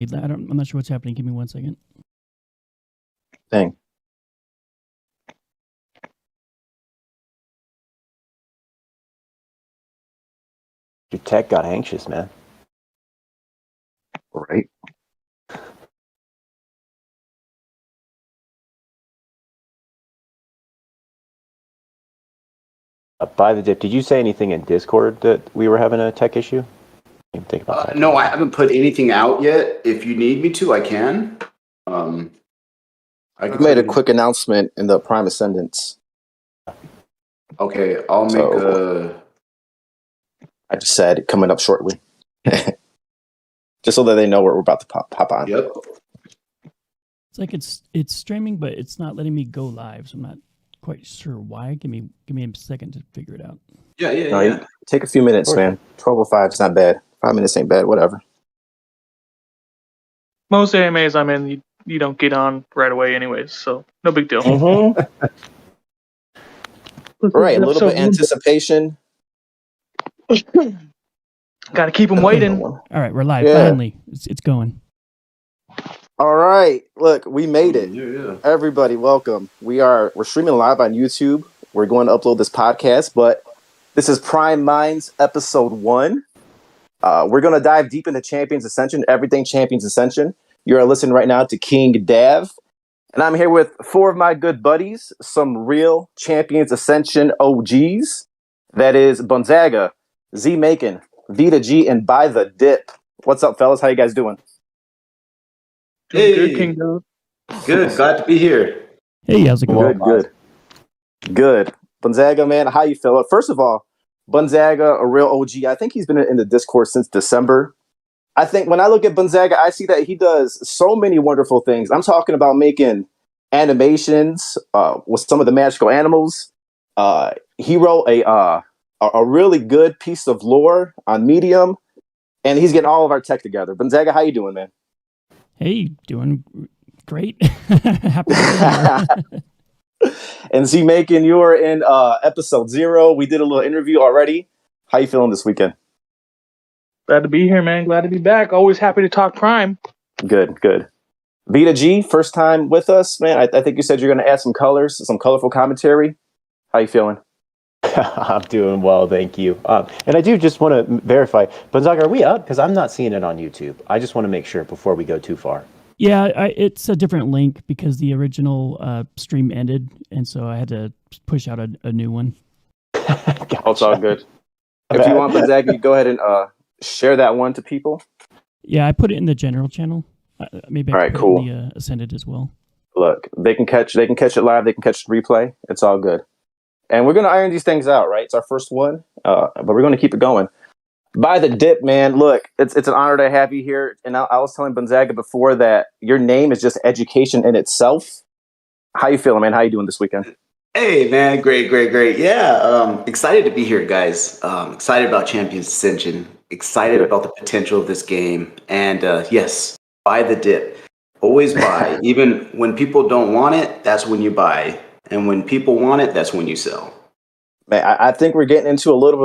I'm not sure what's happening. Give me 1 second. Dang. Your tech got anxious, man. Right. By the dip, did you say anything in Discord that we were having a tech issue? Think about that. No, I haven't put anything out yet. If you need me to, I can. I made a quick announcement in the Prime Ascendance. Okay, I'll make a... I just said coming up shortly. Just so that they know we're about to pop on. Yep. It's like it's streaming, but it's not letting me go live, so I'm not quite sure why. Give me a second to figure it out. Yeah. Take a few minutes, man. 12:05 is not bad. 5 minutes ain't bad. Whatever. Most AMAs I'm in, you don't get on right away anyways, so no big deal. Mm-hmm. Right, a little bit of anticipation. Got to keep them waiting. All right, we're live. Yeah. Finally, it's going. All right, look, we made it. Yeah. Everybody, welcome. We're streaming live on YouTube. We're going to upload this podcast, but this is Prime Minds episode 1. We're going to dive deep into Champions Ascension, everything Champions Ascension. You're listening right now to King Dav, and I'm here with 4 of my good buddies, some real Champions Ascension OGs. That is Gonzaga, Z Macon, Vita G, and By the Dip. What's up, fellas? How you guys doing? Hey, good, King Dav. Good. Glad to be here. Hey, how's it going? Good. Gonzaga, man, how you feel? First of all, Gonzaga, a real OG. I think he's been in the Discord since December. I think when I look at Gonzaga, I see that he does so many wonderful things. I'm talking about making animations with some of the magical animals. He wrote a really good piece of lore on Medium, and he's getting all of our tech together. Gonzaga, how you doing, man? Hey, doing great. Happy to be here. And Z Macon, you were in episode 0. We did a little interview already. How you feeling this weekend? Glad to be here, man. Glad to be back. Always happy to talk Prime. Good. Vita G, first time with us, man. I think you said you're going to add some colors, some colorful commentary. How you feeling? I'm doing well, thank you. And I do just want to verify, Gonzaga, are we up? Because I'm not seeing it on YouTube. I just want to make sure before we go too far. Yeah, it's a different link because the original stream ended, and so I had to push out a new one. Gotcha. It's all good. If you want, Gonzaga, you go ahead and share that one to people. Yeah, I put it in the general channel. Maybe I can put it in the Ascended as well. Look, they can catch it live. They can catch the replay. It's all good. And we're going to iron these things out, right? It's our first one, but we're going to keep it going. By the Dip, man, look, it's an honor to have you here. And I was telling Gonzaga before that your name is just education in itself. How you feeling, man? How you doing this weekend? Hey, man, great. Yeah, excited to be here, guys. Excited about Champions Ascension. Excited about the potential of this game. And yes, buy the dip. Always buy. Even when people don't want it, that's when you buy. And when people want it, that's when you sell. Man, I think we're getting into a little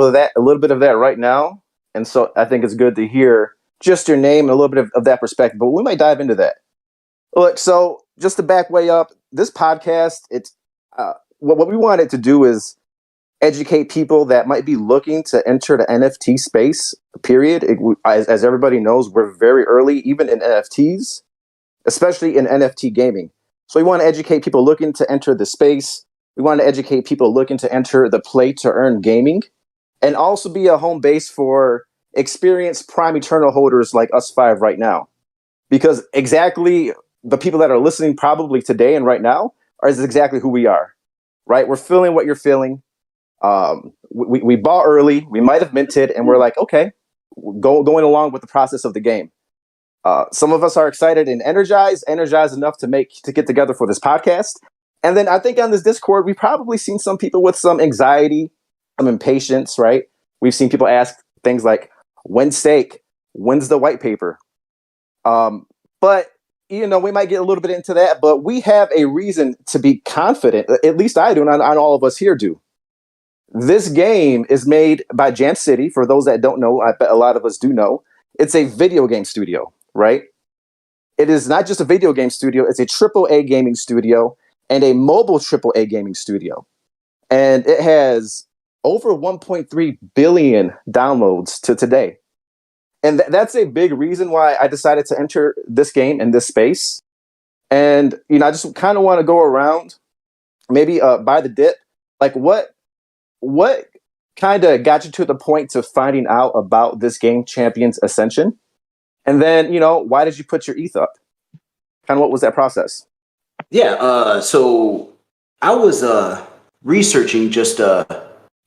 bit of that right now. And so I think it's good to hear just your name and a little bit of that perspective. But we might dive into that. Look, so just to back way up, this podcast, it's what we wanted to do is educate people that might be looking to enter the NFT space, period. As everybody knows, we're very early, even in NFTs, especially in NFT gaming. So we want to educate people looking to enter the space. We want to educate people looking to enter the play-to-earn gaming, and also be a home base for experienced Prime Eternal holders like us 5 right now. Because exactly the people that are listening probably today and right now is exactly who we are, right? We're feeling what you're feeling. We bought early. We might have minted, and we're like, okay, going along with the process of the game. Some of us are excited and energized enough to get together for this podcast. And then I think on this Discord, we've probably seen some people with some anxiety, some impatience, right? We've seen people ask things like, when's stake? When's the white paper? But, we might get a little bit into that, but we have a reason to be confident, at least I do, and all of us here do. This game is made by Jam City. For those that don't know, I bet a lot of us do know. It's a video game studio, right? It is not just a video game studio; it's a AAA gaming studio and a mobile AAA gaming studio, and it has over 1.3 billion downloads to today. And that's a big reason why I decided to enter this game in this space. And I just kind of want to go around, maybe by the dip, like what kind of got you to the point to finding out about this game, Champions Ascension, and then why did you put your ETH up? Kind of what was that process? Yeah, so I was researching just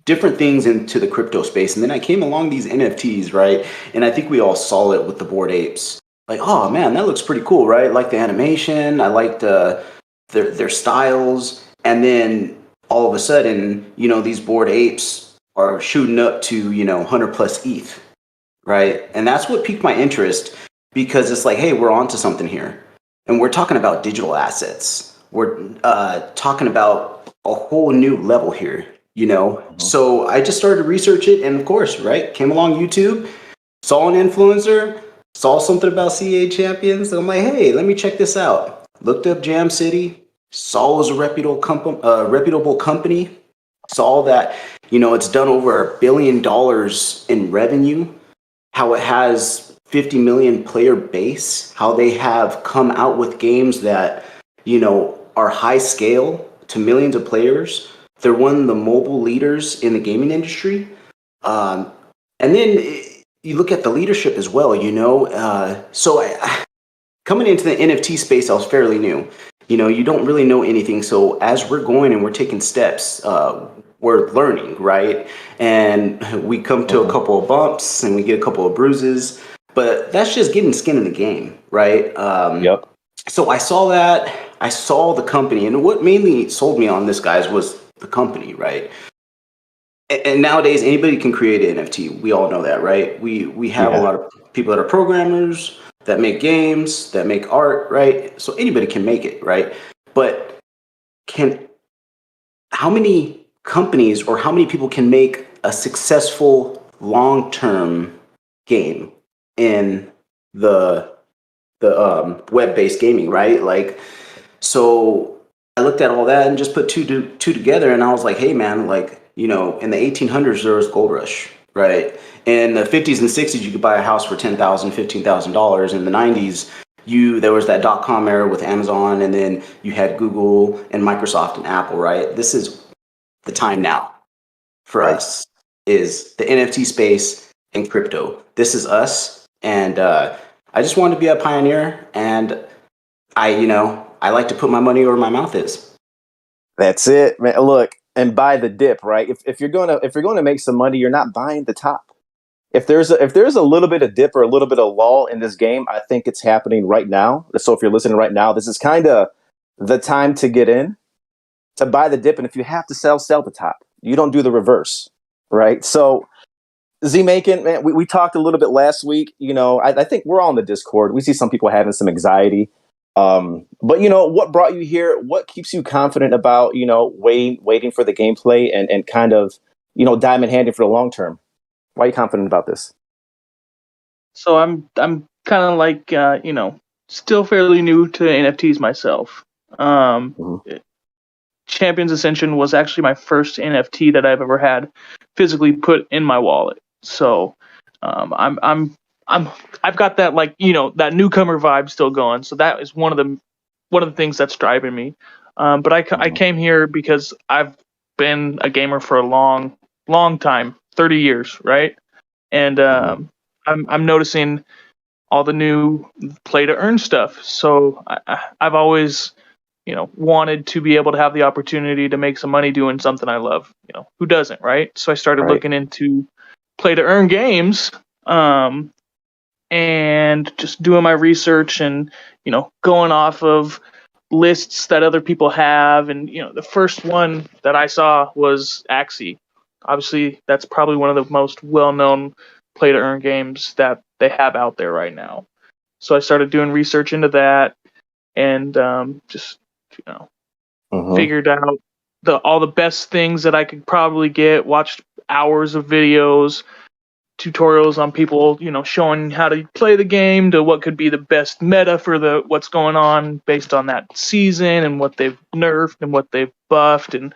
different things into the crypto space, and then I came along these NFTs, right? And I think we all saw it with the Bored Apes. Like, oh man, that looks pretty cool, right? Like the animation, I liked their styles, and then all of a sudden, these Bored Apes are shooting up to 100 plus ETH, right? And that's what piqued my interest, because it's like, hey, we're onto something here. And we're talking about digital assets. We're talking about a whole new level here, So I just started to research it, and of course, right, came along YouTube, saw an influencer, saw something about CA Champions, and I'm like, hey, let me check this out. Looked up Jam City, saw it was a reputable company, saw that, it's done over $1 billion in revenue, how it has 50 million player base, how they have come out with games that, are high scale to millions of players. They're one of the mobile leaders in the gaming industry. And then you look at the leadership as well, coming into the NFT space, I was fairly new. You don't really know anything. So as we're going and we're taking steps, we're learning, right? And we come to a couple of bumps and we get a couple of bruises. But that's just getting skin in the game, right? Yep. So I saw that. I saw the company. And what mainly sold me on this, guys, was the company, right? And nowadays, anybody can create an NFT. We all know that, right? We have a lot of people that are programmers, that make games, that make art, right? So anybody can make it, right? But how many companies or how many people can make a successful long-term game in the web-based gaming, right? Like, so I looked at all that and just put two together, and I was like, hey man, like, in the 1800s there was gold rush, right? In the 50s and 60s you could buy a house for $10,000, $15,000. In the 90s there was that dot-com era with Amazon, and then you had Google and Microsoft and Apple, right? This is the time now for us, is the NFT space and crypto. This is us. And I just wanted to be a pioneer, and I like to put my money where my mouth is. That's it, man. Look, and buy the dip, right? If you're gonna make some money, you're not buying the top. If there's a little bit of dip or a little bit of lull in this game, I think it's happening right now. So if you're listening right now, this is kind of the time to get in, to buy the dip, and if you have to sell the top. You don't do the reverse, right? So Z-Making, man, we talked a little bit last week. I think we're all in the Discord. We see some people having some anxiety. But what brought you here? What keeps you confident about, waiting for the gameplay and kind of, diamond handing for the long term? Why are you confident about this? So I'm kind of like still fairly new to NFTs myself. Champions Ascension was actually my first NFT that I've ever had physically put in my wallet. So I've got that, like, that newcomer vibe still going. So that is one of the things that's driving me. But I came here because I've been a gamer for a long time, 30 years, right? And I'm noticing all the new play to earn stuff. So I've always wanted to be able to have the opportunity to make some money doing something I love. Who doesn't, right? So I started looking into play to earn games, and just doing my research and, going off of lists that other people have. And, the first one that I saw was Axie. Obviously, that's probably one of the most well-known play to earn games that they have out there right now. So I started doing research into that, and just figured out all the best things that I could probably get, watched hours of videos, tutorials on people, showing how to play the game to what could be the best meta for what's going on based on that season and what they've nerfed and what they've buffed, and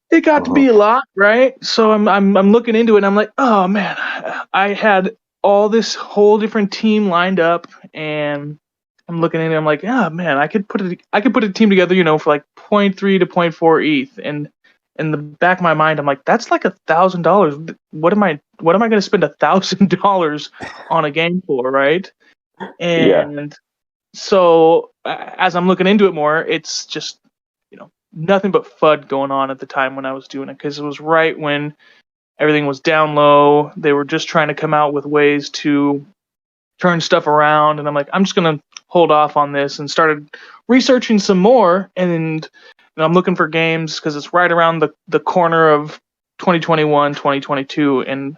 it got to be a lot, right? So I'm looking into it and I'm like, oh man, I had all this whole different team lined up, and I'm looking at it, I'm like, oh man, I could put a team together, for like 0.3 to 0.4 ETH, and in the back of my mind, I'm like, that's like $1,000. What am I going to spend $1,000 on a game for, right? And so as I'm looking into it more, it's just nothing but FUD going on at the time when I was doing it, because it was right when everything was down low. They were just trying to come out with ways to turn stuff around, and I'm like, I'm just going to hold off on this, and started researching some more, and I'm looking for games because it's right around the corner of 2021, 2022, and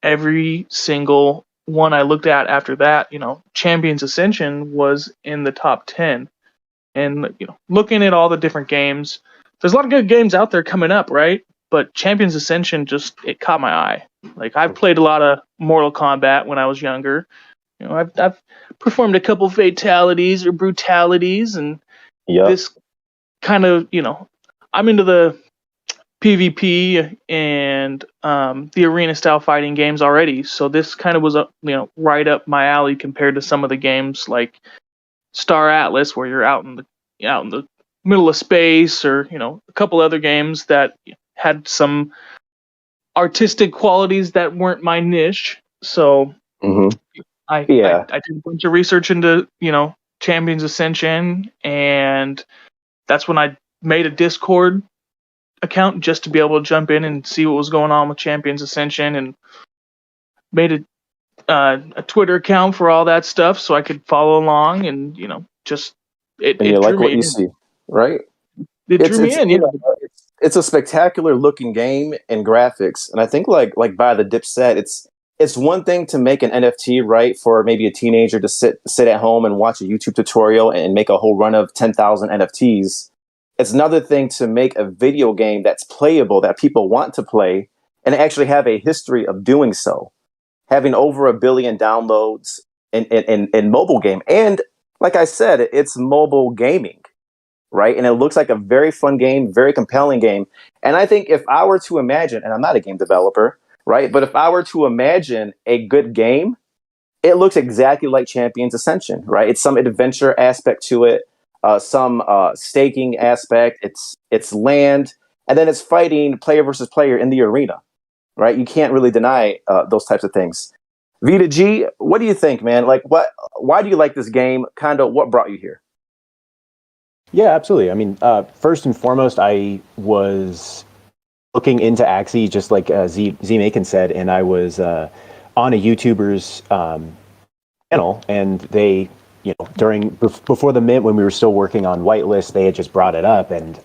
every single one I looked at after that, Champions Ascension was in the top 10. And looking at all the different games, there's a lot of good games out there coming up, right? But Champions Ascension it caught my eye. Like, I've played a lot of Mortal Kombat when I was younger. I've performed a couple fatalities or brutalities, and this kind of, I'm into the PvP and the arena style fighting games already. So this kind of was right up my alley compared to some of the games like Star Atlas, where you're out in the middle of space, or a couple other games that had some artistic qualities that weren't my niche. So I did a bunch of research into Champions Ascension, and that's when I made a Discord account just to be able to jump in and see what was going on with Champions Ascension, and made a Twitter account for all that stuff so I could follow along, and just it and you drew like what me you in. see, right? It drew me in. It's a spectacular looking game and graphics, and I think like by the Dip said, it's one thing to make an NFT, right, for maybe a teenager to sit at home and watch a YouTube tutorial and make a whole run of 10,000 NFTs. It's another thing to make a video game that's playable, that people want to play, and actually have a history of doing so, having over 1 billion downloads in mobile game. And like I said, it's mobile gaming, right? And it looks like a very fun game, very compelling game. And I think if I were to imagine, and I'm not a game developer, right? But if I were to imagine a good game, it looks exactly like Champions Ascension, right? It's some adventure aspect to it, some staking aspect. It's land, and then it's fighting player versus player in the arena, right? You can't really deny those types of things. Vita G, what do you think, man? Like, why do you like this game? Kind of what brought you here? Yeah, absolutely. I mean, first and foremost, I was looking into Axie, just like Z Macon said, and I was on a YouTuber's channel, and they, before the mint, when we were still working on Whitelist, they had just brought it up, and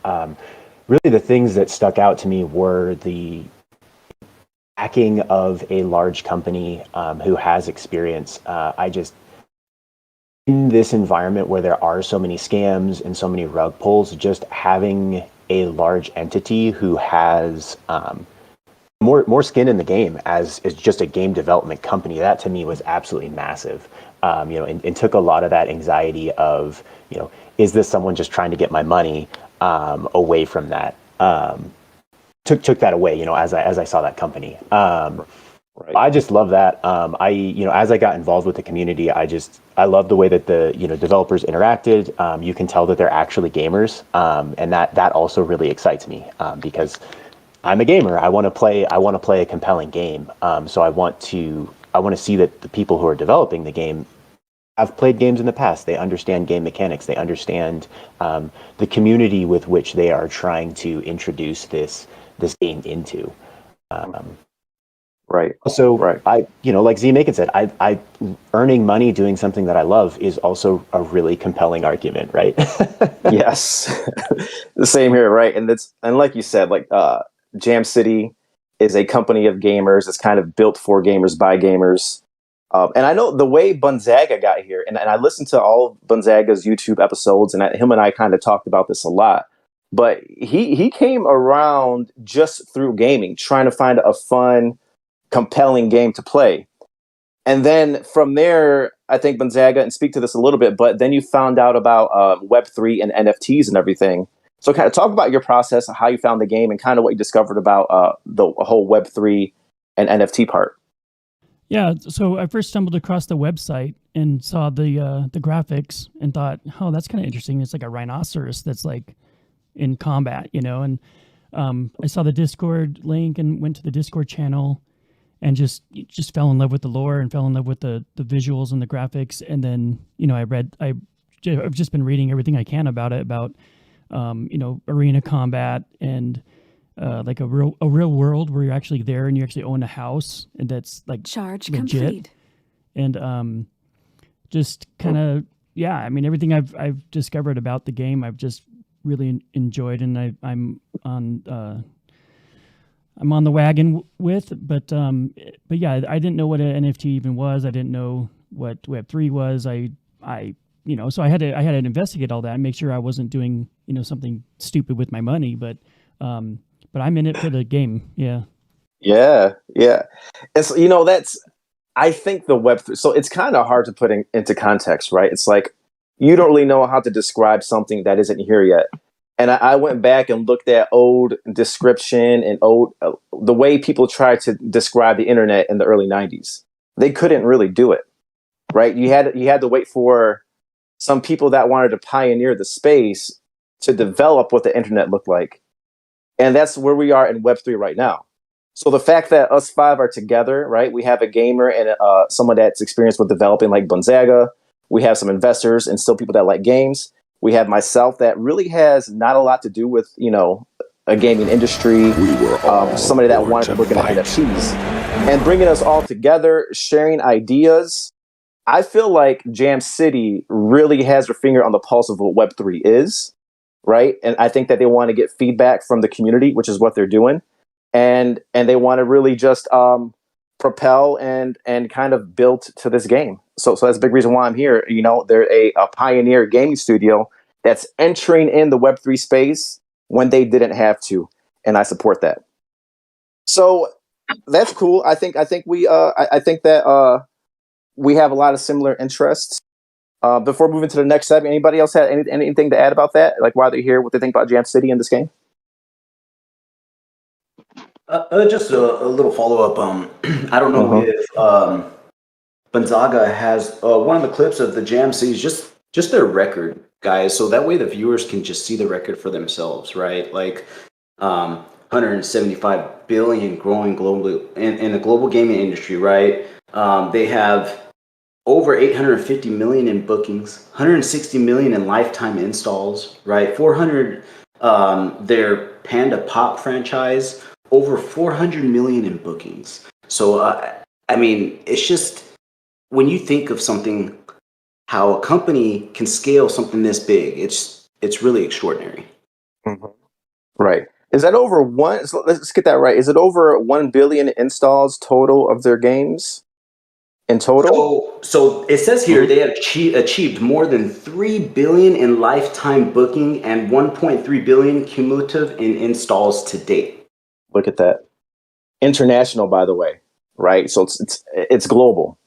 really the things that stuck out to me were the backing of a large company who has experience. In this environment where there are so many scams and so many rug pulls, just having a large entity who has more skin in the game as just a game development company, that to me was absolutely massive. And took a lot of that anxiety of, is this someone just trying to get my money away from that? Took that away, as I saw that company. Right. I just love that. As I got involved with the community, I love the way that the developers interacted. You can tell that they're actually gamers, and that also really excites me because I'm a gamer. I want to play a compelling game. So I want to see that the people who are developing the game have played games in the past. They understand game mechanics. They understand the community with which they are trying to introduce this game into. Right. So right. Like Z Macon said, I earning money doing something that I love is also a really compelling argument, right? Yes. The same here, right? And like you said, like Jam City is a company of gamers. It's kind of built for gamers by gamers. And I know the way Bunzaga got here, and I listened to all of Bunzaga's YouTube episodes, and him and I kind of talked about this a lot. But he came around just through gaming, trying to find a fun compelling game to play. And then from there, I think Gonzaga, and speak to this a little bit, but then you found out about Web3 and NFTs and everything. So kind of talk about your process, how you found the game, and kind of what you discovered about the whole Web3 and NFT part. Yeah, so I first stumbled across the website and saw the graphics and thought, oh, that's kind of interesting. It's like a rhinoceros that's like in combat, and I saw the Discord link and went to the Discord channel and just fell in love with the lore and fell in love with the visuals and the graphics. And then, I've just been reading everything I can about it, about, arena combat and like a real world where you're actually there and you actually own a house and that's like Charge legit. complete. And just kind of, everything I've discovered about the game, I've just really enjoyed, and I'm on the wagon with, but yeah, I didn't know what an NFT even was. I didn't know what Web3 was. So I had to investigate all that and make sure I wasn't doing, something stupid with my money, but I'm in it for the game. Yeah. Yeah. And so, I think the Web3, so it's kind of hard to put into context, right? It's like, you don't really know how to describe something that isn't here yet. And I went back and looked at old description and the way people tried to describe the internet in the early 90s. They couldn't really do it, right? You had to wait for some people that wanted to pioneer the space to develop what the internet looked like. And that's where we are in Web3 right now. So the fact that us five are together, right? We have a gamer and someone that's experienced with developing like Gonzaga. We have some investors and still people that like games. We have myself that really has not a lot to do with, a gaming industry. Somebody that wanted to work in NFTs. And bringing us all together, sharing ideas. I feel like Jam City really has their finger on the pulse of what Web3 is, right? And I think that they want to get feedback from the community, which is what they're doing. And they want to really just propel and kind of build to this game. So that's a big reason why I'm here. They're a pioneer gaming studio that's entering in the Web3 space when they didn't have to, and I support that. So that's cool. I think we have a lot of similar interests. Before moving to the next segment, anybody else had anything to add about that? Like why they're here, what they think about Jam City in this game? Just a little follow up. I don't know if Gonzaga has one of the clips of the Jam City, just their record, guys. So that way the viewers can just see the record for themselves, right? Like 175 billion growing globally in the global gaming industry, right? They have over 850 million in bookings, 160 million in lifetime installs, right? 400, their Panda Pop franchise, over 400 million in bookings. So, it's just, when you think of something, how a company can scale something this big, it's really extraordinary. Mm-hmm. Right. Is that over one? So let's get that right. Is it over 1 billion installs total of their games in total? So it says here they have achieved more than 3 billion in lifetime booking and 1.3 billion cumulative in installs to date. Look at that. International, by the way, right? So it's global.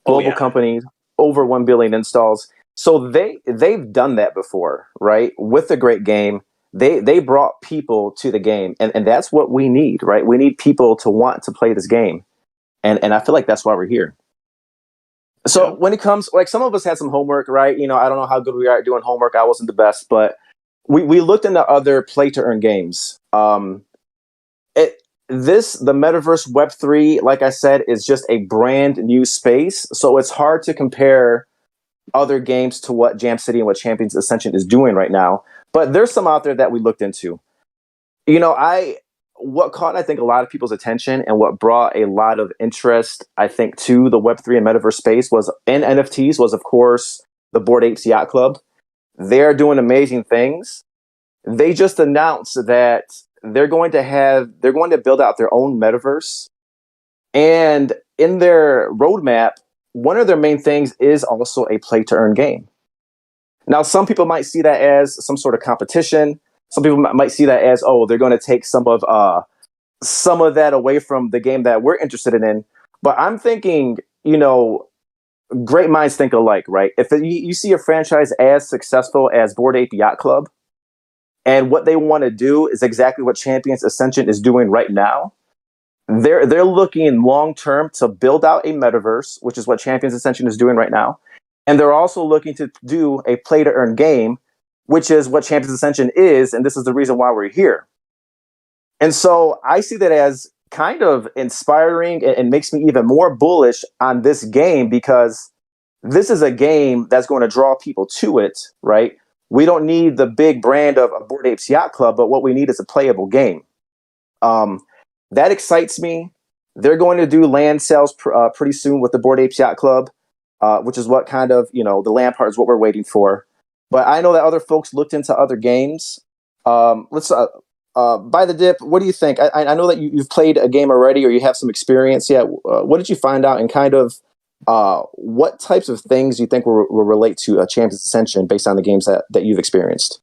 Global companies, over 1 billion installs. So they've done that before, right? With a great game. They brought people to the game, and that's what we need, right? We need people to want to play this game. And I feel like that's why we're here. So when it comes, like some of us had some homework, right? I don't know how good we are at doing homework. I wasn't the best, but we looked into other play to earn games. The Metaverse Web3, like I said, is just a brand new space. So it's hard to compare other games to what Jam City and what Champions Ascension is doing right now. But there's some out there that we looked into. What caught, I think, a lot of people's attention and what brought a lot of interest, I think, to the Web3 and Metaverse space was in NFTs was, of course, the Bored Apes Yacht Club. They're doing amazing things. They just announced that they're going to build out their own metaverse. And in their roadmap, one of their main things is also a play to earn game. Now, some people might see that as some sort of competition. Some people might see that as, they're going to take some of some of that away from the game that we're interested in. But I'm thinking, great minds think alike, right? If you see a franchise as successful as Bored Ape Yacht Club, and what they want to do is exactly what Champions Ascension is doing right now, they're looking long term to build out a metaverse, which is what Champions Ascension is doing right now, and they're also looking to do a play to earn game, which is what Champions Ascension is, and this is the reason why we're here. And so I see that as kind of inspiring and makes me even more bullish on this game, because this is a game that's going to draw people to it, right? We don't need the big brand of Bored Apes Yacht Club, but what we need is a playable game. That excites me. They're going to do land sales pretty soon with the Bored Apes Yacht Club, which is what kind of, the land part is what we're waiting for. But I know that other folks looked into other games. Let's By the Dip, what do you think? I know that you've played a game already, or you have some experience yet. What did you find out, and kind of what types of things you think will relate to Champions Ascension based on the games that you've experienced?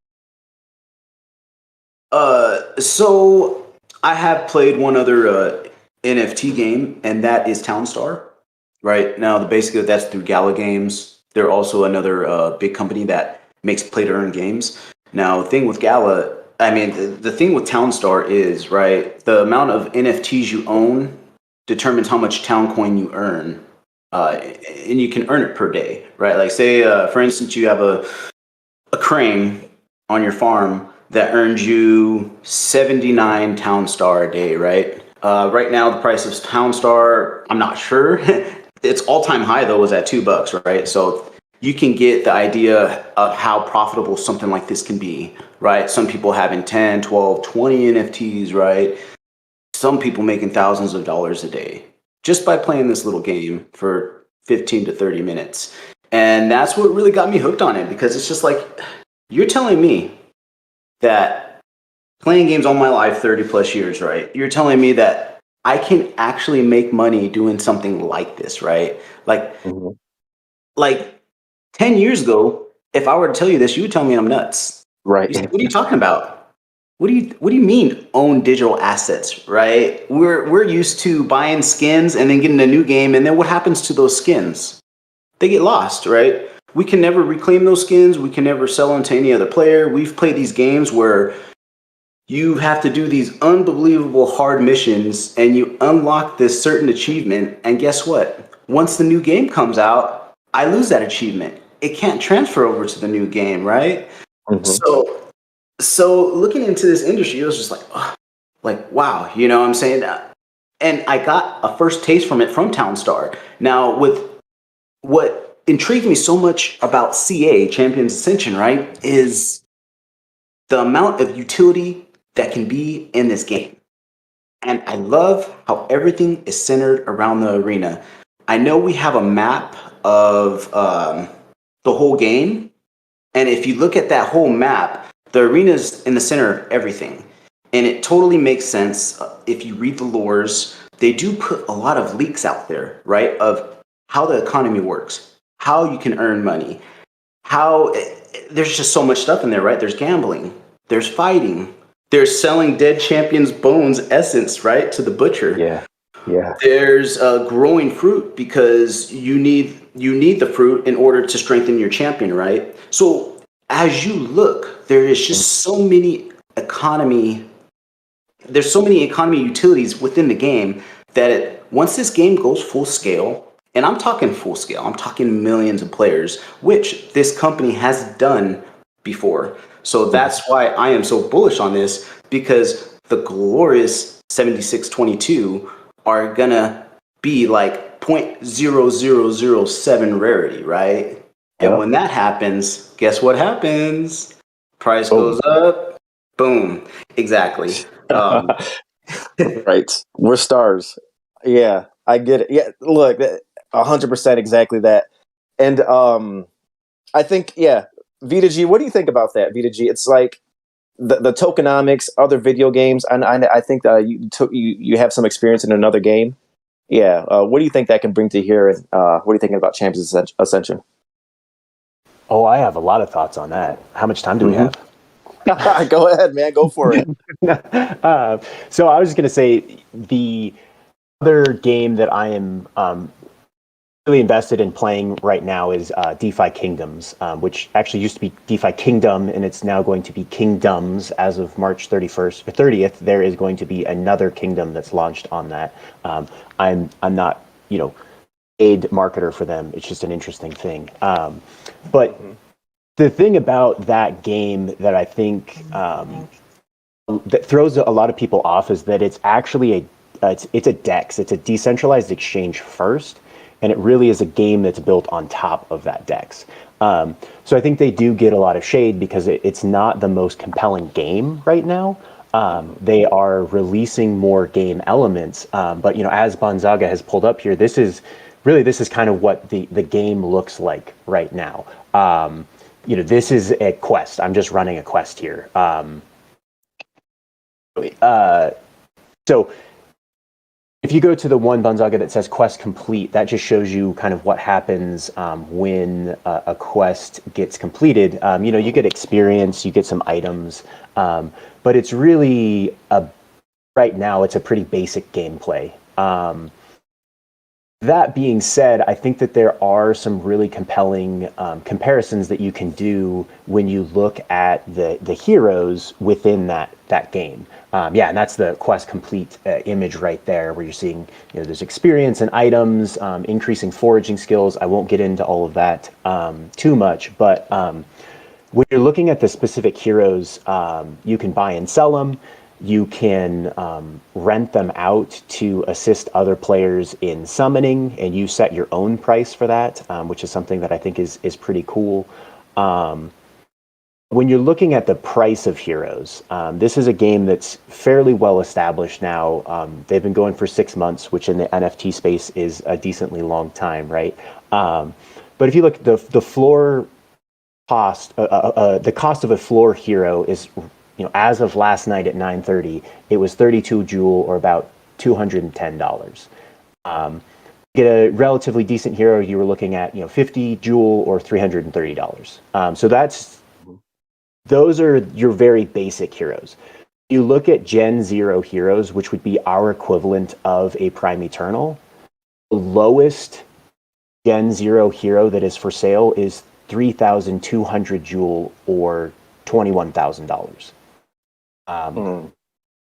So I have played one other NFT game, and that is Townstar. Right now, basically that's through Gala Games. They're also another big company that makes play-to-earn games. Now, the thing with Gala, the thing with Townstar is, right, the amount of NFTs you own determines how much Town Coin you earn. And you can earn it per day, right? Like, say, for instance, you have a crane on your farm that earns you 79 Townstar a day, right? Right now, the price of Townstar, I'm not sure. Its all-time high, though, was at $2, right? So you can get the idea of how profitable something like this can be, right? Some people having 10, 12, 20 NFTs, right? Some people making thousands of dollars a day just by playing this little game for 15 to 30 minutes. And that's what really got me hooked on it, because it's just like, you're telling me that playing games all my life, 30 plus years, right? You're telling me that I can actually make money doing something like this, right? Like 10 years ago, if I were to tell you this, you would tell me I'm nuts. Right. You say, what are you talking about? What do you mean own digital assets, right? We're used to buying skins and then getting a new game, and then what happens to those skins? They get lost, right? We can never reclaim those skins. We can never sell them to any other player. We've played these games where you have to do these unbelievable hard missions and you unlock this certain achievement, and guess what? Once the new game comes out, I lose that achievement. It can't transfer over to the new game, right? Mm-hmm. So looking into this industry, it was just like, wow, you know what I'm saying? And I got a first taste from it from Townstar. Now, with what intrigued me so much about CA, Champions Ascension, right, is the amount of utility that can be in this game. And I love how everything is centered around the arena. I know we have a map of the whole game. And if you look at that whole map, the arena's in the center of everything. And it totally makes sense. If you read the lores, they do put a lot of leaks out there, right, of how the economy works, how you can earn money, how there's just so much stuff in there, right? There's gambling, there's fighting, there's selling dead champions' bones essence, right, to the butcher. Yeah. There's growing fruit because you need the fruit in order to strengthen your champion, right? So as you look, there is just so many economy utilities within the game that once this game goes full scale, and I'm talking full scale, I'm talking millions of players, which this company has done before. So that's why I am so bullish on this, because the glorious 7622 are gonna be like 0.0007 rarity, right? And when that happens, guess what happens? Price goes up. Boom. Exactly. Right. We're stars. Yeah, I get it. Yeah, look, 100% exactly that. And I think, Vita G, what do you think about that, Vita G? It's like the tokenomics, other video games, and I think you have some experience in another game. Yeah. What do you think that can bring to here? And what are you thinking about Champions Ascension? Oh, I have a lot of thoughts on that. How much time do we have? Go ahead, man. Go for it. So I was just going to say the other game that I am really invested in playing right now is DeFi Kingdoms, which actually used to be DeFi Kingdom, and it's now going to be Kingdoms as of March 31st or 30th. There is going to be another kingdom that's launched on that. I'm not, paid marketer for them. It's just an interesting thing. But the thing about that game that I think that throws a lot of people off is that it's actually it's a DEX. It's a decentralized exchange first, and it really is a game that's built on top of that DEX. So I think they do get a lot of shade because it's not the most compelling game right now. They are releasing more game elements, but as Gonzaga has pulled up here, this is kind of what the game looks like right now. This is a quest. I'm just running a quest here. So if you go to the one Gonzaga that says quest complete, that just shows you kind of what happens when a quest gets completed. You get experience, you get some items, but it's really right now it's a pretty basic gameplay. That being said, I think that there are some really compelling comparisons that you can do when you look at the heroes within that game. And that's the quest complete image right there, where you're seeing there's experience and items, increasing foraging skills. I won't get into all of that too much, but when you're looking at the specific heroes, you can buy and sell them. You can rent them out to assist other players in summoning, and you set your own price for that, which is something that I think is pretty cool. When you're looking at the price of heroes, this is a game that's fairly well established now. They've been going for 6 months, which in the NFT space is a decently long time, right? But if you look, the floor cost, the cost of a floor hero is, as of last night at 9:30, it was 32 Joule, or about $210. Get a relatively decent hero, you were looking at 50 Joule or $330. So those are your very basic heroes. You look at Gen 0 heroes, which would be our equivalent of a Prime Eternal. The lowest Gen 0 hero that is for sale is 3,200 Joule, or $21,000.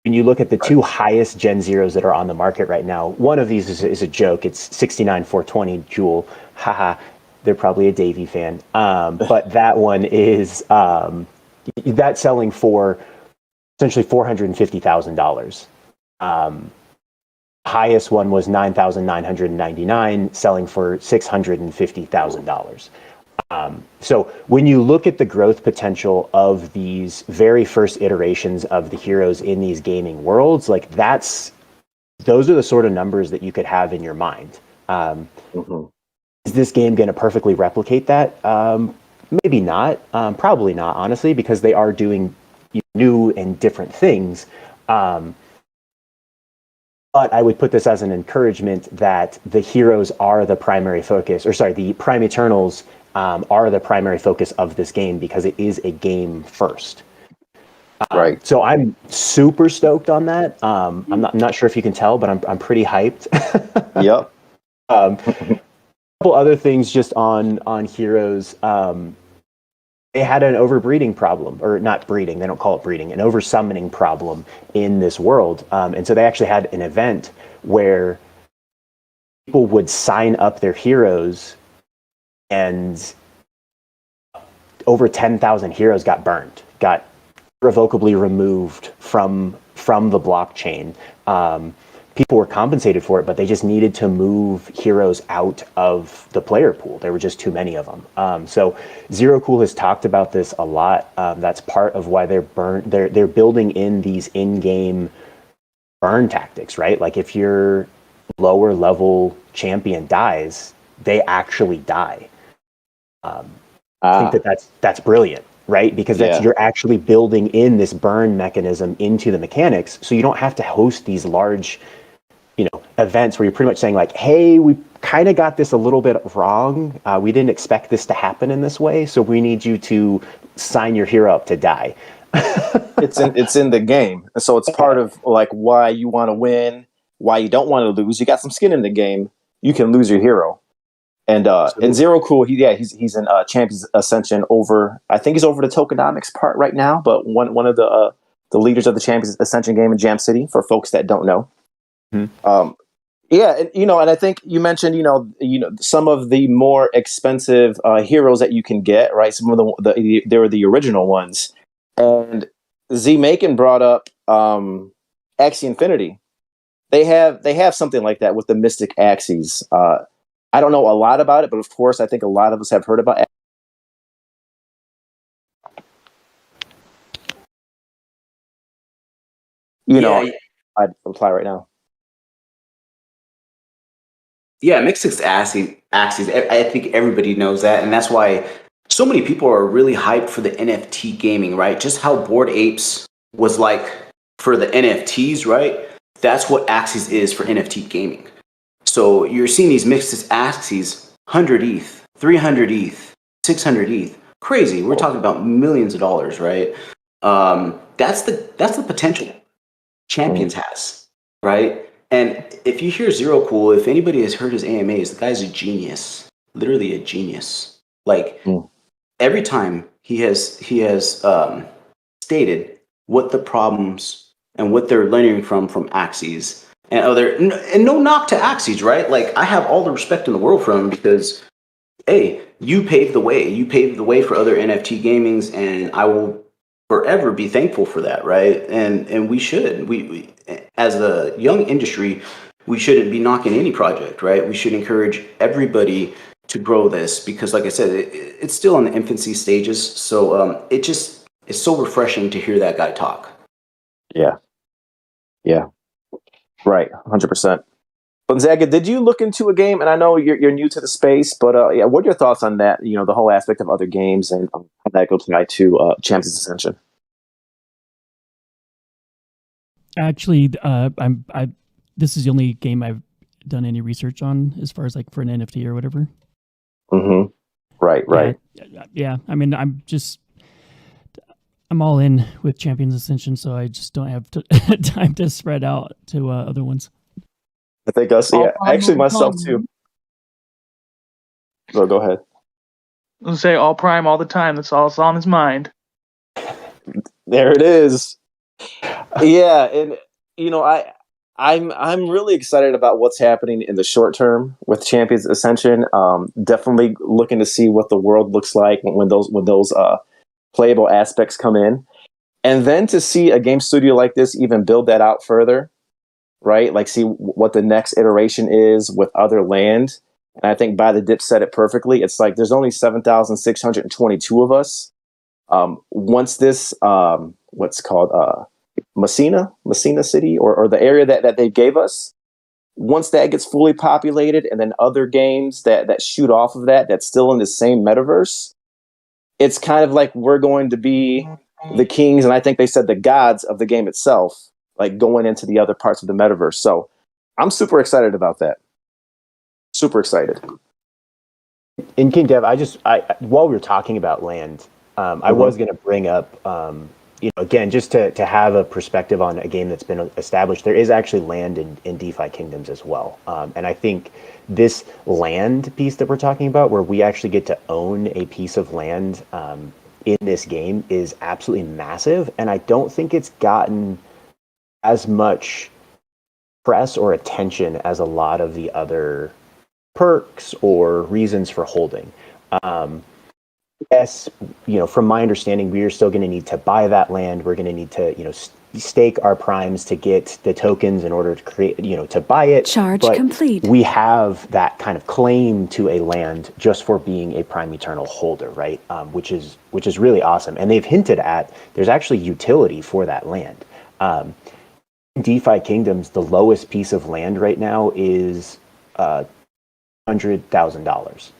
When you look at the two highest Gen Zeros that are on the market right now, one of these is a joke. It's 69,420 Joule. Haha, they're probably a Davey fan. But that one is that's selling for essentially $450,000. Highest one was 9,999, selling for $650,000. So when you look at the growth potential of these very first iterations of the heroes in these gaming worlds, those are the sort of numbers that you could have in your mind. Is this game going to perfectly replicate that? Maybe not. Probably not, honestly, because they are doing new and different things. But I would put this as an encouragement that the heroes are the primary focus, the Prime Eternals are the primary focus of this game, because it is a game first. Right. So I'm super stoked on that. I'm not sure if you can tell, but I'm pretty hyped. Yep. A couple other things just on heroes. They had an overbreeding problem, or not breeding, they don't call it breeding, an oversummoning problem in this world. And so they actually had an event where people would sign up their heroes, and over 10,000 heroes got burned, got irrevocably removed from the blockchain. People were compensated for it, but they just needed to move heroes out of the player pool. There were just too many of them. So Zero Cool has talked about this a lot. That's part of why they're building in these in-game burn tactics, right? Like if your lower level champion dies, they actually die. I think that's brilliant, right? Because you're actually building in this burn mechanism into the mechanics, so you don't have to host these large events where you're pretty much saying like, hey, we kind of got this a little bit wrong. We didn't expect this to happen in this way, so we need you to sign your hero up to die. It's in the game, and so it's part of like why you want to win, why you don't want to lose. You got some skin in the game. You can lose your hero, and Zero Cool. He's in Champions Ascension over. I think he's over the tokenomics part right now, but one of the leaders of the Champions Ascension game in Jam City for folks that don't know. Yeah, and I think you mentioned, some of the more expensive heroes that you can get, right? Some of they were the original ones, and Z Macon brought up Axie Infinity. They have something like that with the Mystic Axies. I don't know a lot about it, but of course, I think a lot of us have heard about. I'd reply right now. Yeah, Mystic Axies. I think everybody knows that, and that's why so many people are really hyped for the NFT gaming, right? Just how Bored Apes was like for the NFTs, right? That's what Axies is for NFT gaming. So you're seeing these Mystic Axies, 100 ETH, 300 ETH, 600 ETH. Crazy. We're talking about millions of dollars, right? That's the potential Champions has, right? And if you hear Zero Cool, if anybody has heard his AMAs, the guy's a genius, literally a genius. Like every time he has stated what the problems and what they're learning from Axies and other, and no knock to Axies, right? Like I have all the respect in the world for him because, hey, you paved the way. You paved the way for other NFT gamings, and I will forever be thankful for that, right? And we should. We as a young industry, we shouldn't be knocking any project, right? We should encourage everybody to grow this because, like I said, it's still in the infancy stages. So it's so refreshing to hear that guy talk. Yeah, right, 100%. Gonzaga, did you look into a game? And I know you're new to the space, but what are your thoughts on that? The whole aspect of other games and how that goes to Champions Ascension. Actually, this is the only game I've done any research on as far as like for an NFT or whatever. Mm-hmm. Right. Yeah. I mean, I'm all in with Champions Ascension, so I just don't have time to spread out to other ones. I think us, yeah. Actually, myself too. So go ahead. I'll say all prime all the time. That's all that's on his mind. There it is. Yeah, and I'm really excited about what's happening in the short term with Champions Ascension. Definitely looking to see what the world looks like when those playable aspects come in, and then to see a game studio like this even build that out further, right? Like see what the next iteration is with other land. And I think By the Dip said it perfectly. It's like there's only 7,622 of us. Once this what's called Messina City or the area that they gave us, once that gets fully populated, and then other games that shoot off of that's still in the same metaverse, it's kind of like we're going to be the kings, and I think they said the gods of the game itself, like going into the other parts of the metaverse. So I'm super excited about that. Super excited. In King Dev, while we were talking about land, I was going to bring up, again, just to have a perspective on a game that's been established, there is actually land in DeFi Kingdoms as well. And I think this land piece that we're talking about, where we actually get to own a piece of land in this game, is absolutely massive. And I don't think it's gotten as much press or attention as a lot of the other perks or reasons for holding. Yes, from my understanding, we are still going to need to buy that land. We're going to need to, stake our primes to get the tokens in order to create, to buy it. Charge but complete. We have that kind of claim to a land just for being a Prime Eternal holder, right? Which is really awesome. And they've hinted at there's actually utility for that land. In DeFi Kingdoms, the lowest piece of land right now is $100,000.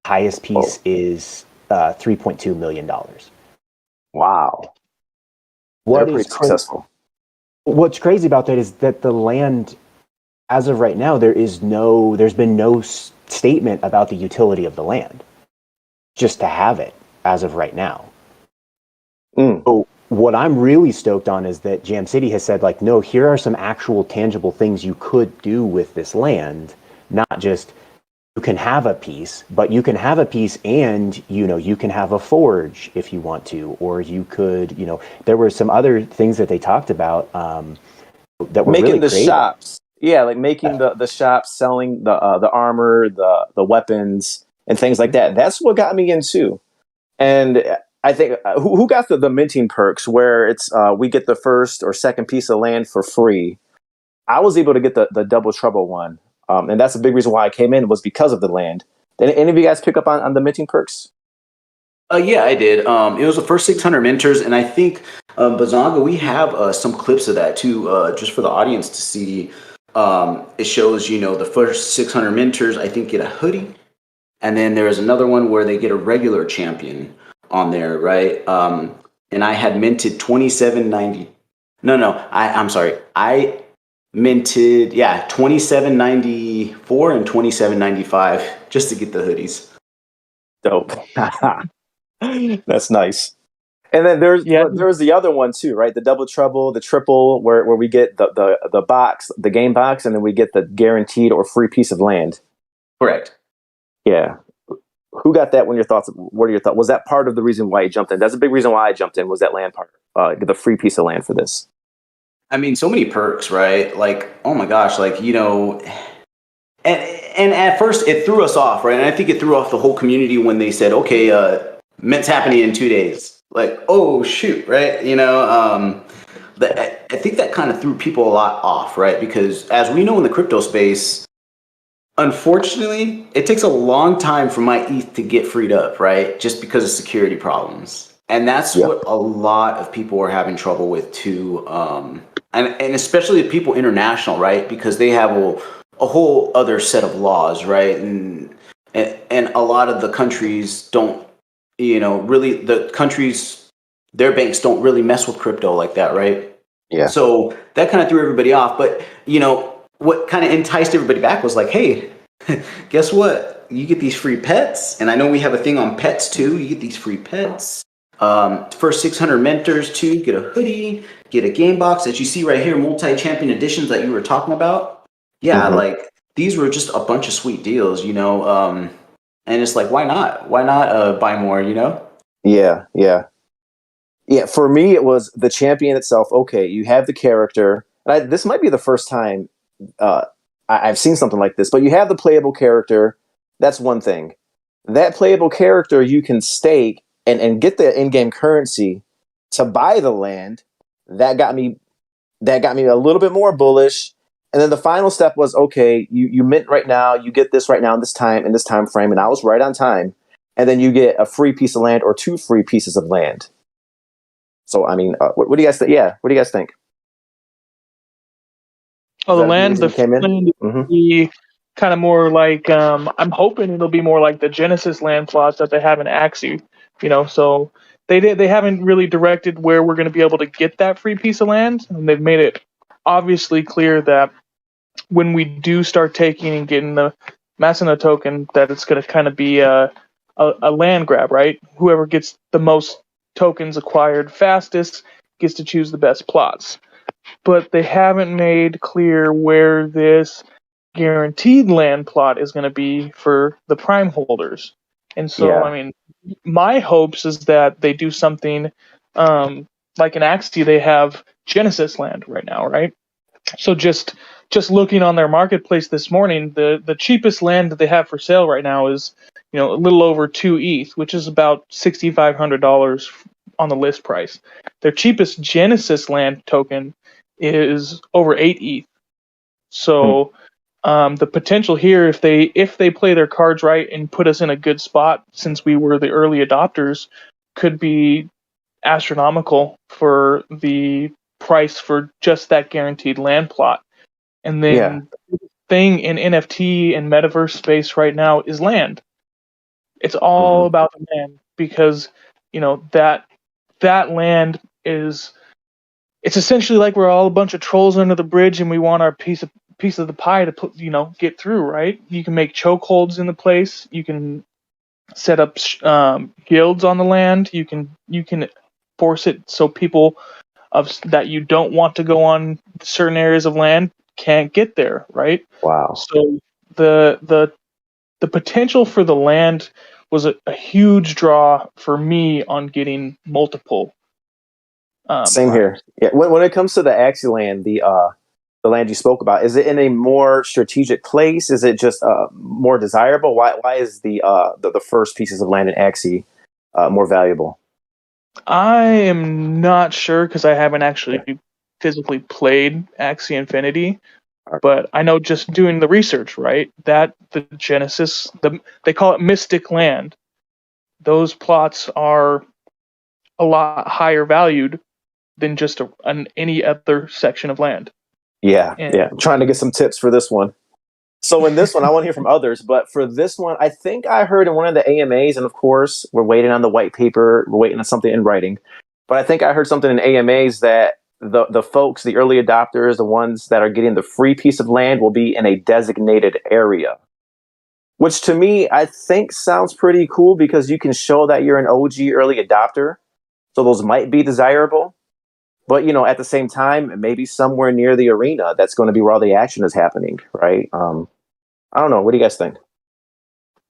Highest piece is $3.2 million. Wow. They're pretty successful. What's crazy about that is that the land, as of right now, there's been no statement about the utility of the land. Just to have it as of right now. So what I'm really stoked on is that Jam City has said, like, no, here are some actual tangible things you could do with this land, not just you can have a piece, but you can have a piece and, you can have a forge if you want to, or you could, there were some other things that they talked about that were Making really the creative. shops, yeah, like making the shops, selling the armor, the weapons, and things like that. That's what got me into. And I think who got the minting perks where it's we get the first or second piece of land for free. I was able to get the double trouble one, and that's a big reason why I came in was because of the land. Did any of you guys pick up on the minting perks? Yeah, I did. It was the first 600 mentors, and I think Bazanga, we have some clips of that too, just for the audience to see. It shows, the first 600 mentors, I think, get a hoodie, and then there is another one where they get a regular champion on there, right? And I had minted 2790. I'm sorry. I minted 2794 and 2795 just to get the hoodies. Dope. That's nice. And then there's the other one too, right? The double trouble, the triple, where we get the box, the game box, and then we get the guaranteed or free piece of land. Correct. Yeah. Who got that? What are your thoughts? Was that part of the reason why you jumped in? That's a big reason why I jumped in, was that land part, the free piece of land for this. I mean, so many perks, right? Like, oh my gosh, like, and at first it threw us off, right? And I think it threw off the whole community when they said, okay, Mint's happening in 2 days. Like, oh shoot, right? I think that kind of threw people a lot off, right? Because as we know in the crypto space, unfortunately, it takes a long time for my ETH to get freed up, right? Just because of security problems. And that's what a lot of people are having trouble with too. And especially the people international, right? Because they have a whole other set of laws, right? And a lot of the countries don't, really, the countries, their banks don't really mess with crypto like that, right? Yeah. So that kind of threw everybody off. But, what kind of enticed everybody back was like, hey, guess what? You get these free pets. And I know we have a thing on pets too. You get these free pets. First 600 mentors too, get a hoodie, get a game box that you see right here, multi-champion editions that you were talking about. Yeah, like these were just a bunch of sweet deals, and it's like, why not buy more, Yeah. For me, it was the champion itself. Okay, you have the character, and this might be the first time I've seen something like this, but you have the playable character. That's one thing. That playable character you can stake and get the in-game currency to buy the land. That got me a little bit more bullish. And then the final step was, okay, you mint right now, you get this right now in this time frame, and I was right on time. And then you get a free piece of land or 2 free pieces of land. So, I mean, what do you guys think? Yeah, what do you guys think? Oh, the land will be kind of more like, I'm hoping it'll be more like the Genesis land plots that they have in Axie, so they haven't really directed where we're going to be able to get that free piece of land, and they've made it obviously clear that when we do start taking and getting the Masina token, that it's going to kind of be a land grab, right? Whoever gets the most tokens acquired fastest gets to choose the best plots. But they haven't made clear where this guaranteed land plot is going to be for the prime holders. And so, I mean, my hopes is that they do something like in Axie, they have Genesis land right now, right? So just looking on their marketplace this morning, the cheapest land that they have for sale right now is, a little over 2 ETH, which is about $6,500 on the list price. Their cheapest Genesis land token is over 8 ETH. So the potential here, if they play their cards right and put us in a good spot, since we were the early adopters, could be astronomical for the price for just that guaranteed land plot. And then the thing in NFT and metaverse space right now is land. It's all about the land, because that land is, it's essentially like we're all a bunch of trolls under the bridge and we want our piece of the pie to get through, right? You can make chokeholds in the place. You can set up guilds on the land. You can force it so people that you don't want to go on certain areas of land can't get there, right? Wow. So the potential for the land was a huge draw for me on getting multiple. Same here. Yeah. When it comes to the Axie land, the land you spoke about, is it in a more strategic place? Is it just more desirable? Why is the first pieces of land in Axie more valuable? I am not sure because I haven't actually physically played Axie Infinity, but I know just doing the research, right? That the Genesis, they call it Mystic Land. Those plots are a lot higher valued than just any other section of land. Yeah, And yeah. I'm trying to get some tips for this one. So in this one, I want to hear from others, but for this one, I think I heard in one of the AMAs, and of course, we're waiting on the white paper, we're waiting on something in writing, but I think I heard something in AMAs that the folks, the early adopters, the ones that are getting the free piece of land will be in a designated area, which to me, I think sounds pretty cool because you can show that you're an OG early adopter. So those might be desirable. But, at the same time, maybe somewhere near the arena, that's going to be where all the action is happening, right? I don't know. What do you guys think?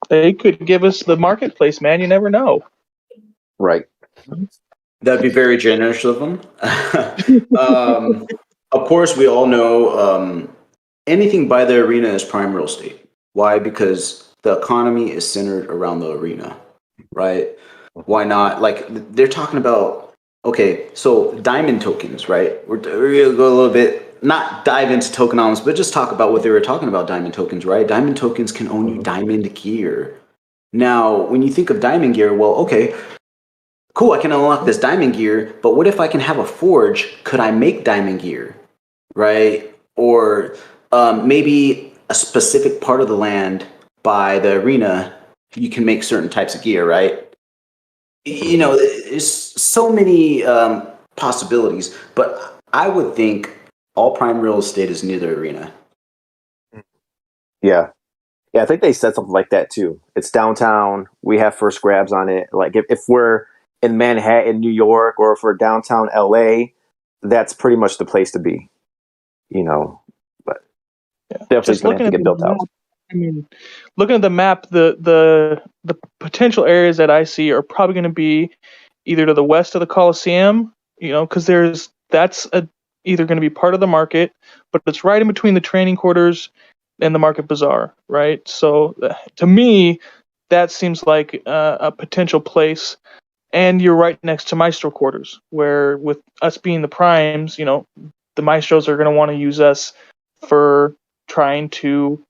they could give us the marketplace, man. You never know. Right. That'd be very generous of them. Of course, we all know anything by the arena is prime real estate. Why? Because the economy is centered around the arena, right? Why not? Like they're talking about, okay, so diamond tokens, right? We're going to go a little bit, not dive into tokenomics, but just talk about what they were talking about, diamond tokens, right? Diamond tokens can own you diamond gear. Now, when you think of diamond gear, well, okay, cool, I can unlock this diamond gear, but what if I can have a forge? Could I make diamond gear, right? Or maybe a specific part of the land by the arena, you can make certain types of gear, right? There's so many possibilities, but I would think all prime real estate is near the arena. Yeah. Yeah, I think they said something like that too. It's downtown. We have first grabs on it. Like if we're in Manhattan, New York, or if we're downtown LA, that's pretty much the place to be. But definitely going to have to get built out. I mean, looking at the map, the potential areas that I see are probably going to be either to the west of the Coliseum, because that's either going to be part of the market, but it's right in between the training quarters and the market bazaar, right? So to me, that seems like a potential place. And you're right next to Maestro quarters, where with us being the primes, the Maestros are going to want to use us for trying to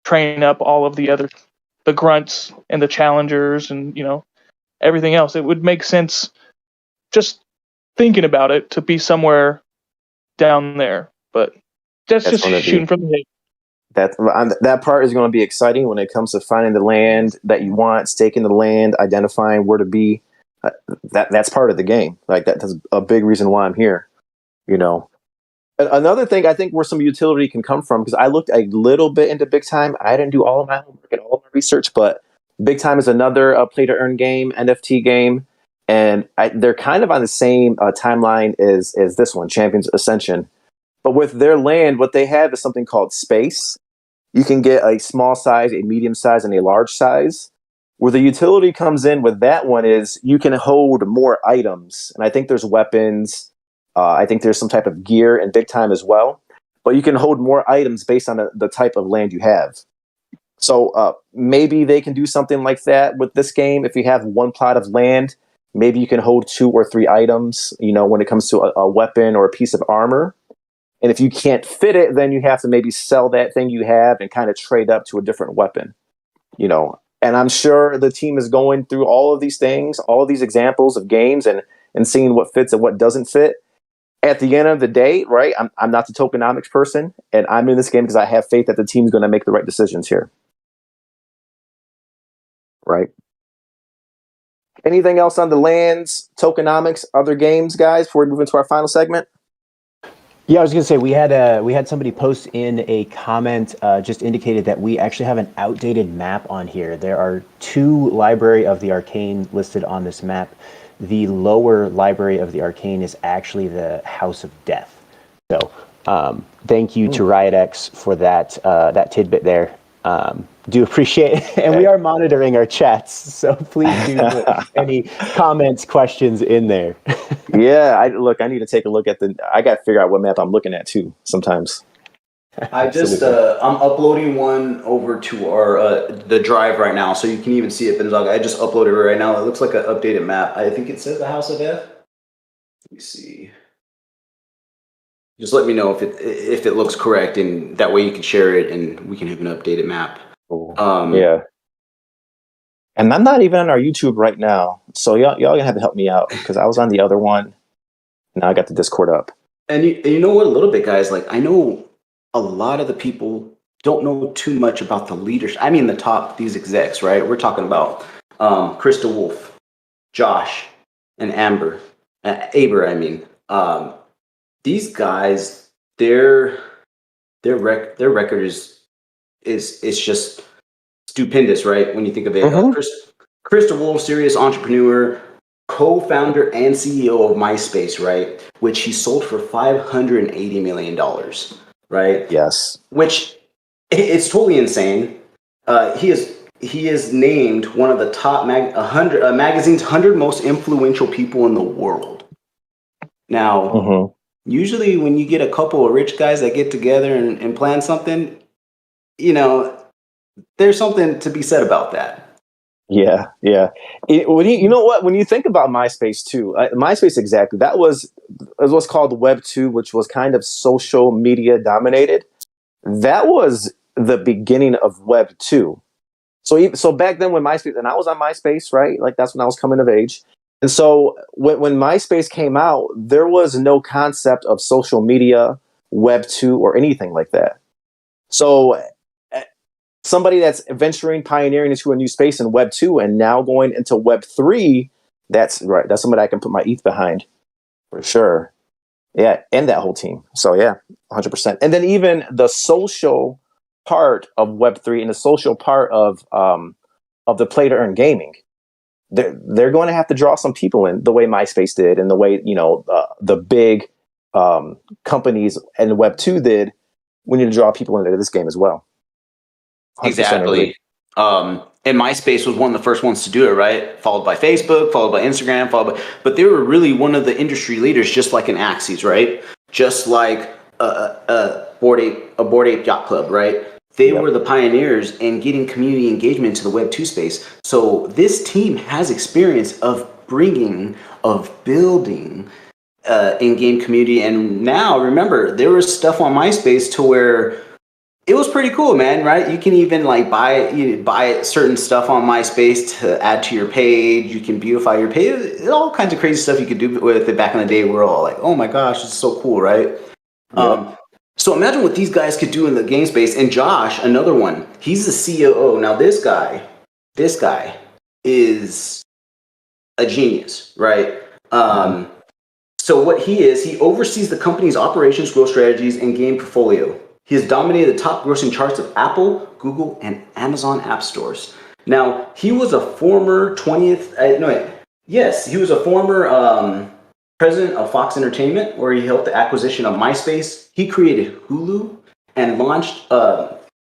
train up all of the grunts and the challengers and, everything else. It would make sense, just thinking about it, to be somewhere down there. But that's just shooting from the hip. That part is going to be exciting when it comes to finding the land that you want, staking the land, identifying where to be. That's part of the game. Like that's a big reason why I'm here. Another thing I think where some utility can come from, because I looked a little bit into Big Time. I didn't do all of my homework and all of my research, but Big Time is another play to earn game, NFT game, and they're kind of on the same timeline as this one, Champions Ascension. But with their land, what they have is something called space. You can get a small size, a medium size, and a large size. Where the utility comes in with that one is you can hold more items. And I think there's weapons. I think there's some type of gear in Big Time as well. But you can hold more items based on the type of land you have. So maybe they can do something like that with this game. If you have one plot of land, maybe you can hold 2 or 3 items, when it comes to a weapon or a piece of armor. And if you can't fit it, then you have to maybe sell that thing you have and kind of trade up to a different weapon, And I'm sure the team is going through all of these things, all of these examples of games and seeing what fits and what doesn't fit. At the end of the day, right, I'm not the tokenomics person, and I'm in this game because I have faith that the team's going to make the right decisions here. Right? Anything else on the lands, tokenomics, other games, guys, before we move into our final segment? Yeah, I was going to say we had somebody post in a comment just indicated that we actually have an outdated map on here. There are 2 Library of the Arcane listed on this map. the lower library of the Arcane is actually the House of Death. So thank you to RiotX for that tidbit there. Do appreciate it. And we are monitoring our chats, so please do put any comments, questions in there. Yeah, I need to take a look at I got to figure out what map I'm looking at too sometimes. I just I'm uploading one over to our the drive right now, so you can even see it. Benzog, I just uploaded it right now. It looks like an updated map. I think it says the House of Death. Let me see. Just let me know if it looks correct, and that way you can share it, and we can have an updated map. Cool. Yeah. And I'm not even on our YouTube right now, so y'all gonna have to help me out because I was on the other one. Now I got the Discord up. And you know what? A little bit, guys. Like I know a lot of the people don't know too much about the leaders. I mean, these execs, right? We're talking about Krista Wolf, Josh, and Aber. I mean, these guys, their record is just stupendous, right? When you think of it, Krista Wolf, serious entrepreneur, co-founder and CEO of MySpace, right? Which he sold for $580 million, right? Yes. Which it's totally insane. He is named one of the top magazine's 100 most influential people in the world. Now, usually when you get a couple of rich guys that get together and plan something, you know, there's something to be said about that. Yeah. You know what? When you think about MySpace too, MySpace exactly, that was what's called Web 2, which was kind of social media dominated. That was the beginning of Web 2. So back then when MySpace, and I was on MySpace, right? Like that's when I was coming of age. And so when MySpace came out, there was no concept of social media, Web 2, or anything like that. So somebody that's venturing, pioneering into a new space in Web 2 and now going into Web 3, that's right. That's somebody I can put my ETH behind for sure. Yeah, and that whole team. So yeah, 100%. And then even the social part of Web 3 and the social part of the play to earn gaming, they're going to have to draw some people in the way MySpace did and the way, you know, the big companies and Web 2 did. We need to draw people into this game as well. Exactly. And MySpace was one of the first ones to do it, right? Followed by Facebook, followed by Instagram, but they were really one of the industry leaders, just like an Axies, right? Just like a Bored Ape Yacht Club, right? They were the pioneers in getting community engagement into the Web 2 space. So this team has experience of building in-game community. And now, remember, there was stuff on MySpace to where it was pretty cool, man, right? You can even like buy certain stuff on MySpace to add to your page. You can beautify your page. All kinds of crazy stuff you could do with it back in the day. We're all like, oh my gosh, it's so cool, right? Yeah. So imagine what these guys could do in the game space. And Josh, another one, he's the COO. Now this guy is a genius, right? So what he oversees the company's operations, growth strategies, and game portfolio. He has dominated the top grossing charts of Apple, Google, and Amazon app stores. Now, he was a former he was a former president of Fox Entertainment, where he helped the acquisition of MySpace. He created Hulu and launched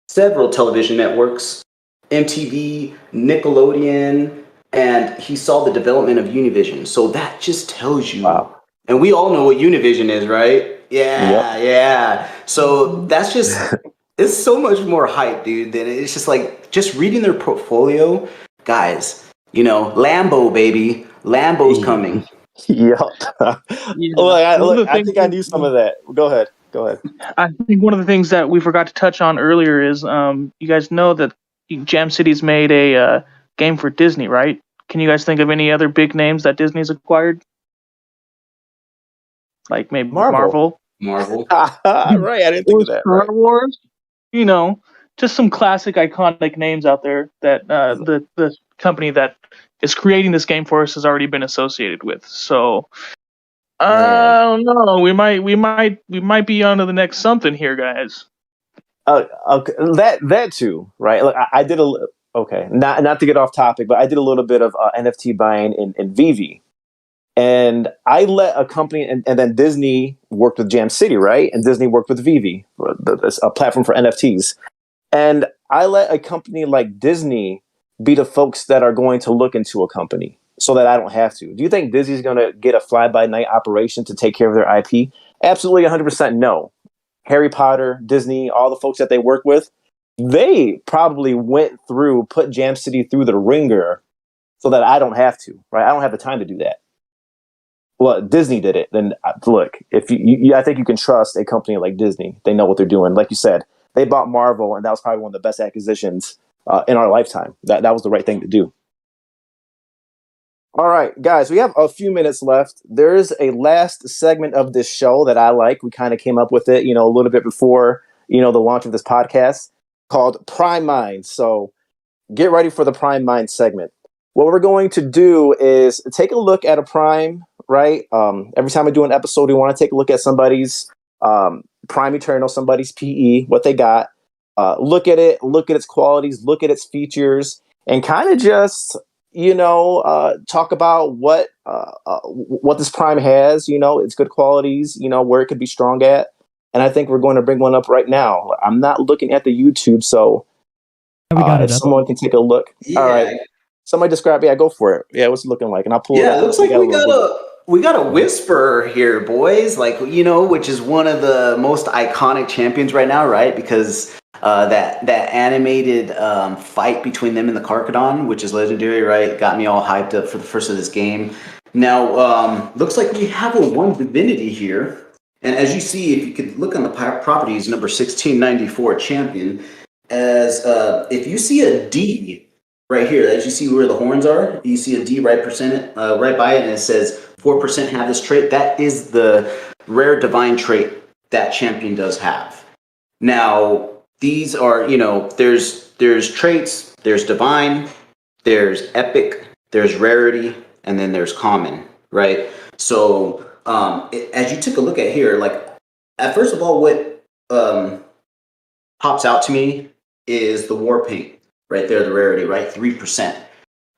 several television networks, MTV, Nickelodeon, and he saw the development of Univision. So that just tells you, and we all know what Univision is, right? Yeah. So that's just, it's so much more hype, dude. Than it's just like, just reading their portfolio, guys, you know, Lambo, baby. Lambo's coming. Yep. I think I knew some of that. Go ahead. I think one of the things that we forgot to touch on earlier is, you guys know that Jam City's made a game for Disney, right? Can you guys think of any other big names that Disney's acquired? Like maybe Marvel. Right, I didn't think of that. Star Wars. You know, just some classic, iconic names out there that the company that is creating this game for us has already been associated with. So I don't know. We might be on to the next something here, guys. Okay. That too, right? Look, I did not to get off topic, but I did a little bit of NFT buying in Vivi. And I let a company, and then Disney worked with Jam City, right? And Disney worked with Vivi, a platform for NFTs. And I let a company like Disney be the folks that are going to look into a company so that I don't have to. Do you think Disney's going to get a fly-by-night operation to take care of their IP? Absolutely 100% no. Harry Potter, Disney, all the folks that they work with, they probably put Jam City through the ringer so that I don't have to, right? I don't have the time to do that. Well, Disney did it. Then look, if I think you can trust a company like Disney. They know what they're doing. Like you said, they bought Marvel, and that was probably one of the best acquisitions in our lifetime. That was the right thing to do. All right, guys, we have a few minutes left. There's a last segment of this show that I like. We kind of came up with it, a little bit before, the launch of this podcast, called Prime Mind. So get ready for the Prime Mind segment. What we're going to do is take a look at a Prime, right? Every time I do an episode, we want to take a look at somebody's Prime Eternal, somebody's PE, what they got. Look at it, look at its qualities, look at its features, and kind of just talk about what this Prime has, its good qualities, where it could be strong at. And I think we're going to bring one up right now. I'm not looking at the YouTube, so We got it if up. someone can take a look. Yeah. All right. Somebody describe, go for it. Yeah, what's it looking like? And I'll pull it Yeah, up. it looks like we got a whisperer here, boys. Like, which is one of the most iconic champions right now, right? Because that animated fight between them and the Karkadon, which is legendary, right? Got me all hyped up for the first of this game. Now, looks like we have a one divinity here. And as you see, if you could look on the properties, number 1694 champion, as if you see a D right here, as you see where the horns are, you see a D right by it, and it says 4% have this trait. That is the rare divine trait that champion does have. Now, these are, there's traits, there's divine, there's epic, there's rarity, and then there's common, right? So, as you took a look at here, like, first of all, what pops out to me is the war paint. Right there, the rarity, right? 3%.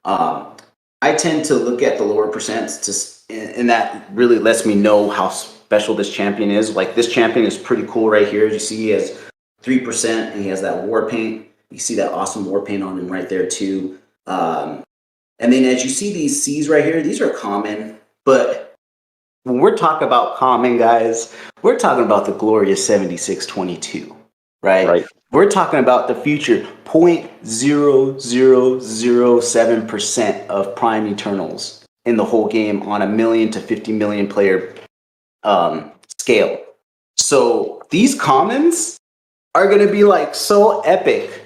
I tend to look at the lower percents, and that really lets me know how special this champion is. Like, this champion is pretty cool right here. As you see, he has 3%, and he has that war paint. You see that awesome war paint on him right there, too. And then as you see these C's right here, these are common. But when we're talking about common, guys, we're talking about the glorious 7622, right? We're talking about the future 0.0007% of Prime Eternals in the whole game on a 1 million to 50 million player scale. So these commons are going to be like so epic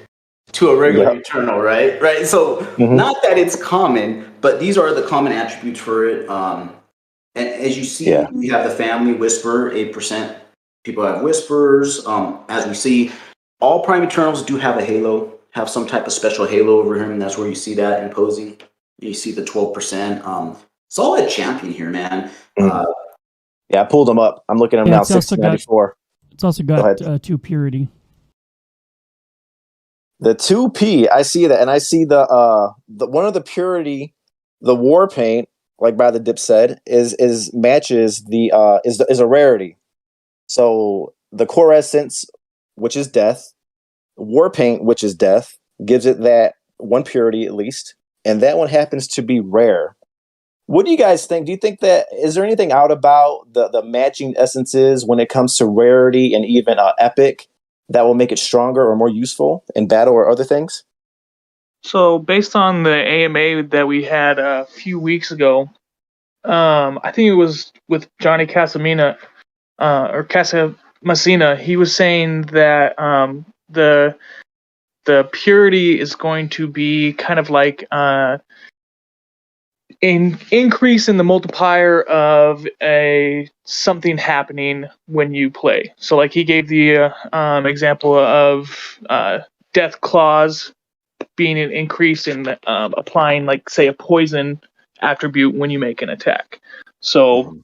to a regular Eternal, right? Right. So not that it's common, but these are the common attributes for it. And as you see, we have the family Whisperer, 8%. People have Whisperers. As we see, all Prime Eternals do have a halo, have some type of special halo over him, and that's where you see that imposing. You see the 12%. Solid champion here, man. I pulled him up. I'm looking at him now, 694. It's also got 2 purity. The 2P, I see that, and I see the one of the purity, the war paint, like Brother Dip said, is matches the is a rarity. So the core essence, which is death, war paint, which is death, gives it that 1 purity at least, and that one happens to be rare. What do you guys think? Do you think is there anything out about the matching essences when it comes to rarity and even epic that will make it stronger or more useful in battle or other things? So based on the AMA that we had a few weeks ago, I think it was with Johnny Casamina or Casamasina, he was saying that the purity is going to be kind of like an increase in the multiplier of something happening when you play. So like he gave the example of Death Claws being an increase in applying, like, say, a poison attribute when you make an attack. So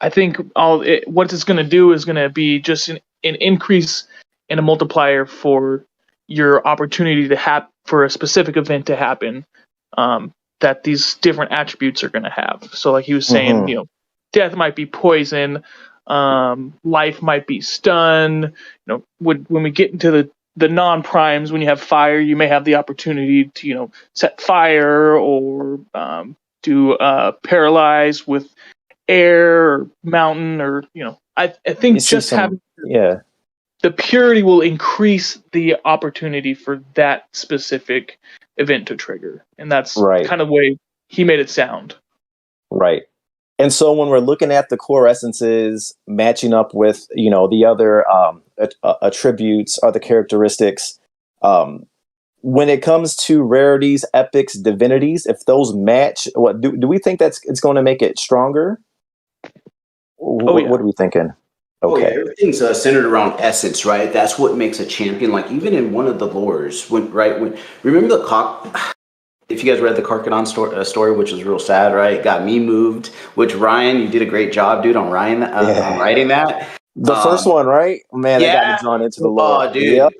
I think what it's going to do is going to be just an increase in a multiplier for your opportunity to for a specific event to happen that these different attributes are going to have. So like he was saying, you know, death might be poison, life might be stun. You know, when we get into the non-primes, when you have fire, you may have the opportunity to, you know, set fire or do paralyze with air or mountain, or, you know, I think just having the purity will increase the opportunity for that specific event to trigger. And that's kind of the way he made it sound. Right. And so when we're looking at the core essences matching up with, you know, the other attributes, other characteristics, when it comes to rarities, epics, divinities, if those match, what do we think it's going to make it stronger? What are we thinking? Okay. Oh, yeah, everything's centered around essence, right? That's what makes a champion. Like even in one of the lores, when remember the if you guys read the Karkadon story, which was real sad, right? It got me moved. Which Ryan, you did a great job, dude, on writing that. The first one, right? Man, that got me drawn into the lore. Oh, dude. Yep.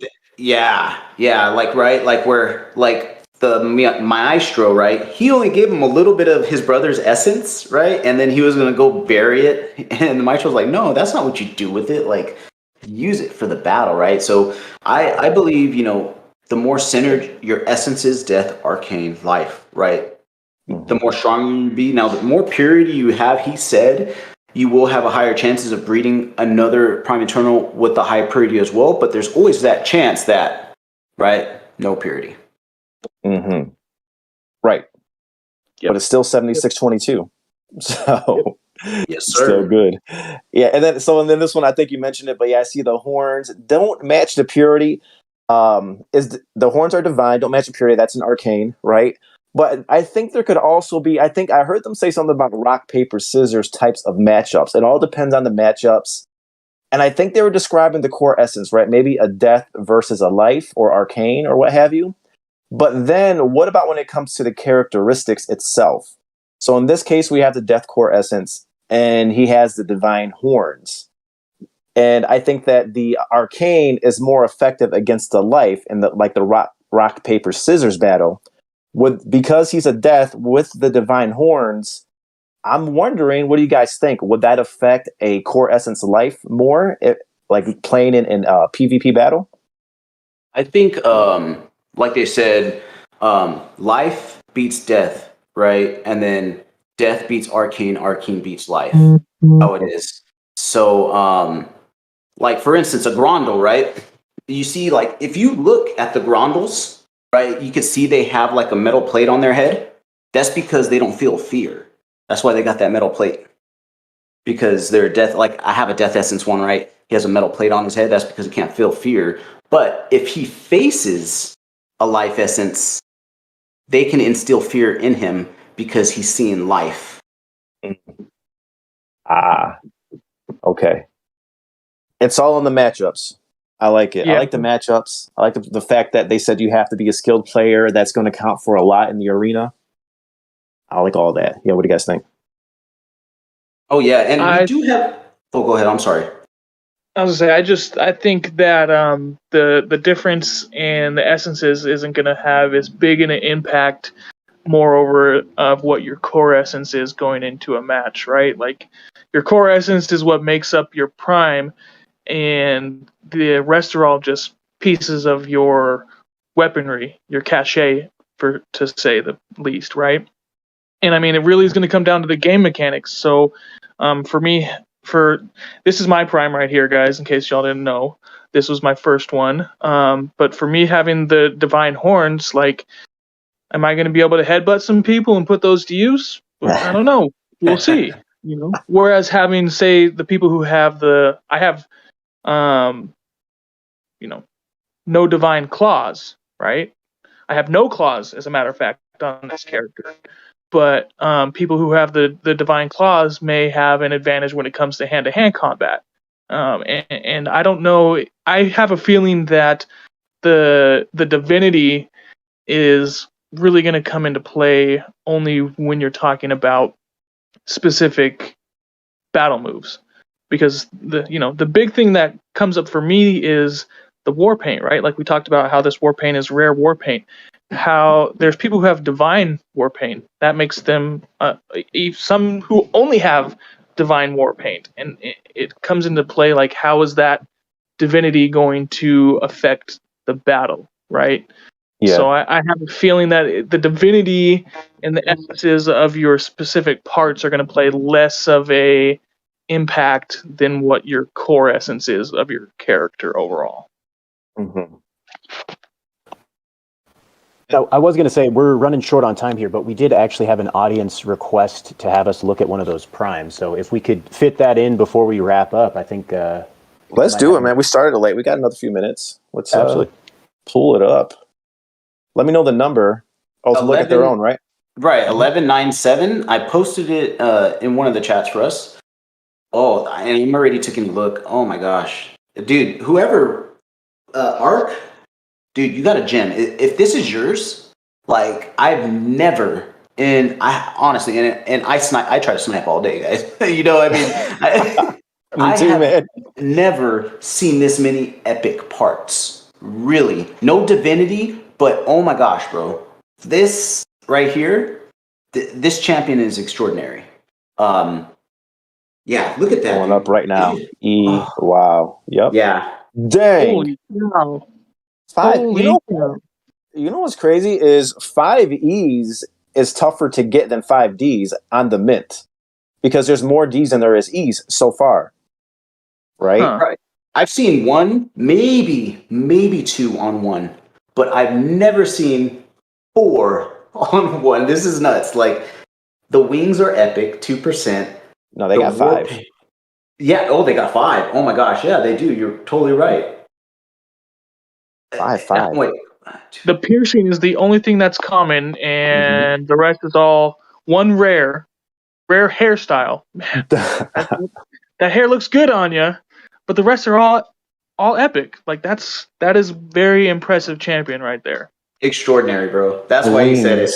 Yeah. Like right, like where like the maestro, right? He only gave him a little bit of his brother's essence, right? And then he was gonna go bury it, and the maestro's like, "No, that's not what you do with it. Like, use it for the battle, right?" So I believe, you know, the more centered your essence is, death, arcane, life, right? The more strong you be. Now, the more purity you have, he said, you will have a higher chances of breeding another Prime Eternal with the high purity as well. But there's always that chance that, right, no purity. Right. Yep. But it's still 76-22. So yes, sir. Still good. Yeah, and then this one, I think you mentioned it, but yeah, I see the horns don't match the purity. The horns are divine, don't match the purity. That's an arcane, right? But I think there could also be, I think I heard them say something about rock, paper, scissors types of matchups. It all depends on the matchups. And I think they were describing the core essence, right? Maybe a death versus a life or arcane or what have you. But then what about when it comes to the characteristics itself? So in this case, we have the death core essence, and he has the divine horns. And I think that the arcane is more effective against the life in the rock, paper, scissors battle. Because he's a death with the divine horns, I'm wondering, what do you guys think? Would that affect a core essence life more, like playing in PvP battle? I think, like they said, life beats death, right? And then death beats arcane, arcane beats life. How it is. So, like for instance, a Grondel, right? You see, like if you look at the Grondels, right, you can see they have like a metal plate on their head. That's because they don't feel fear. That's why they got that metal plate. Because they're death. Like I have a death essence one, right? He has a metal plate on his head. That's because he can't feel fear. But if he faces a life essence, they can instill fear in him because he's seeing life. Okay. It's all in the matchups. I like it. Yeah. I like the matchups. I like the fact that they said you have to be a skilled player. That's going to count for a lot in the arena. I like all that. Yeah, what do you guys think? Oh, yeah. And we do have... Oh, go ahead. I'm sorry. I was going to say, I think that the difference in the essences isn't going to have as big an impact, moreover, of what your core essence is going into a match, right? Like, your core essence is what makes up your prime, and the rest are all just pieces of your weaponry, your cachet, to say the least, right? And I mean, it really is going to come down to the game mechanics. So, for me, this is my prime right here, guys. In case y'all didn't know, this was my first one. But for me, having the divine horns, like, am I going to be able to headbutt some people and put those to use? I don't know. We'll see. You know. Whereas having, say, the people who have I have, no divine claws, right? I have no claws, as a matter of fact, on this character. But people who have the divine claws may have an advantage when it comes to hand-to-hand combat. And I don't know. I have a feeling that the divinity is really going to come into play only when you're talking about specific battle moves. Because the big thing that comes up for me is the war paint, right? Like we talked about how this war paint is rare war paint. how there's people who have divine war paint. That makes them some who only have divine war paint, and it comes into play like how is that divinity going to affect the battle, right? Yeah. So I have a feeling that the divinity and the essences of your specific parts are going to play less of a impact than what your core essence is of your character overall. Mm-hmm. So I was going to say we're running short on time here, but we did actually have an audience request to have us look at one of those primes. So if we could fit that in before we wrap up, I think. Let's do it, man. We started late. We got another few minutes. Let's absolutely pull it up. Let me know the number. Oh, to look at their own, right? Right, 1197. I posted it in one of the chats for us. Oh, and I'm already taking a look. Oh my gosh, dude! Whoever Arc, dude, you got a gem. If this is yours, like I've never, and I honestly, and I snipe. I try to snipe all day, guys. You know, I mean, Me too, man. Never seen this many epic parts. Really, no divinity, but oh my gosh, bro, this right here, this champion is extraordinary. Yeah, look at that. Pulling up right now. Wow. Yep. Yeah. Dang. Holy cow. 5. Holy cow. You know what's crazy is 5 E's is tougher to get than 5 D's on the mint because there's more D's than there is E's so far. Right? Huh. Right. I've seen one, maybe 2 on one, but I've never seen 4 on one. This is nuts. Like the wings are epic, 2%. No, they got 5. Yeah. Oh, they got 5. Oh my gosh. Yeah, they do. You're totally right. 5. Wait. The piercing is the only thing that's common, and the rest is all one rare hairstyle. Man, that hair looks good on you, but the rest are all epic. Like that is very impressive champion right there. Extraordinary, bro. That's why you said it.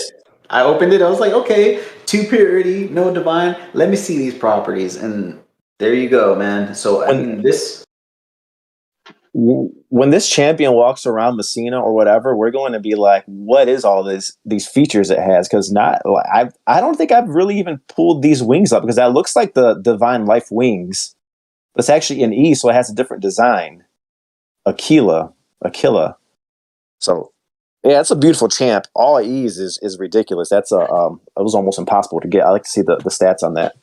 I opened it. I was like, okay, 2 purity, no divine. Let me see these properties, and there you go, man. So I mean, when this champion walks around Messina or whatever, we're going to be like, what is all these features it has? Because I don't think I've really even pulled these wings up because that looks like the Divine Life wings. But it's actually an E, so it has a different design. Aquila. So yeah, it's a beautiful champ. All E's is ridiculous. That's it was almost impossible to get. I like to see the stats on that.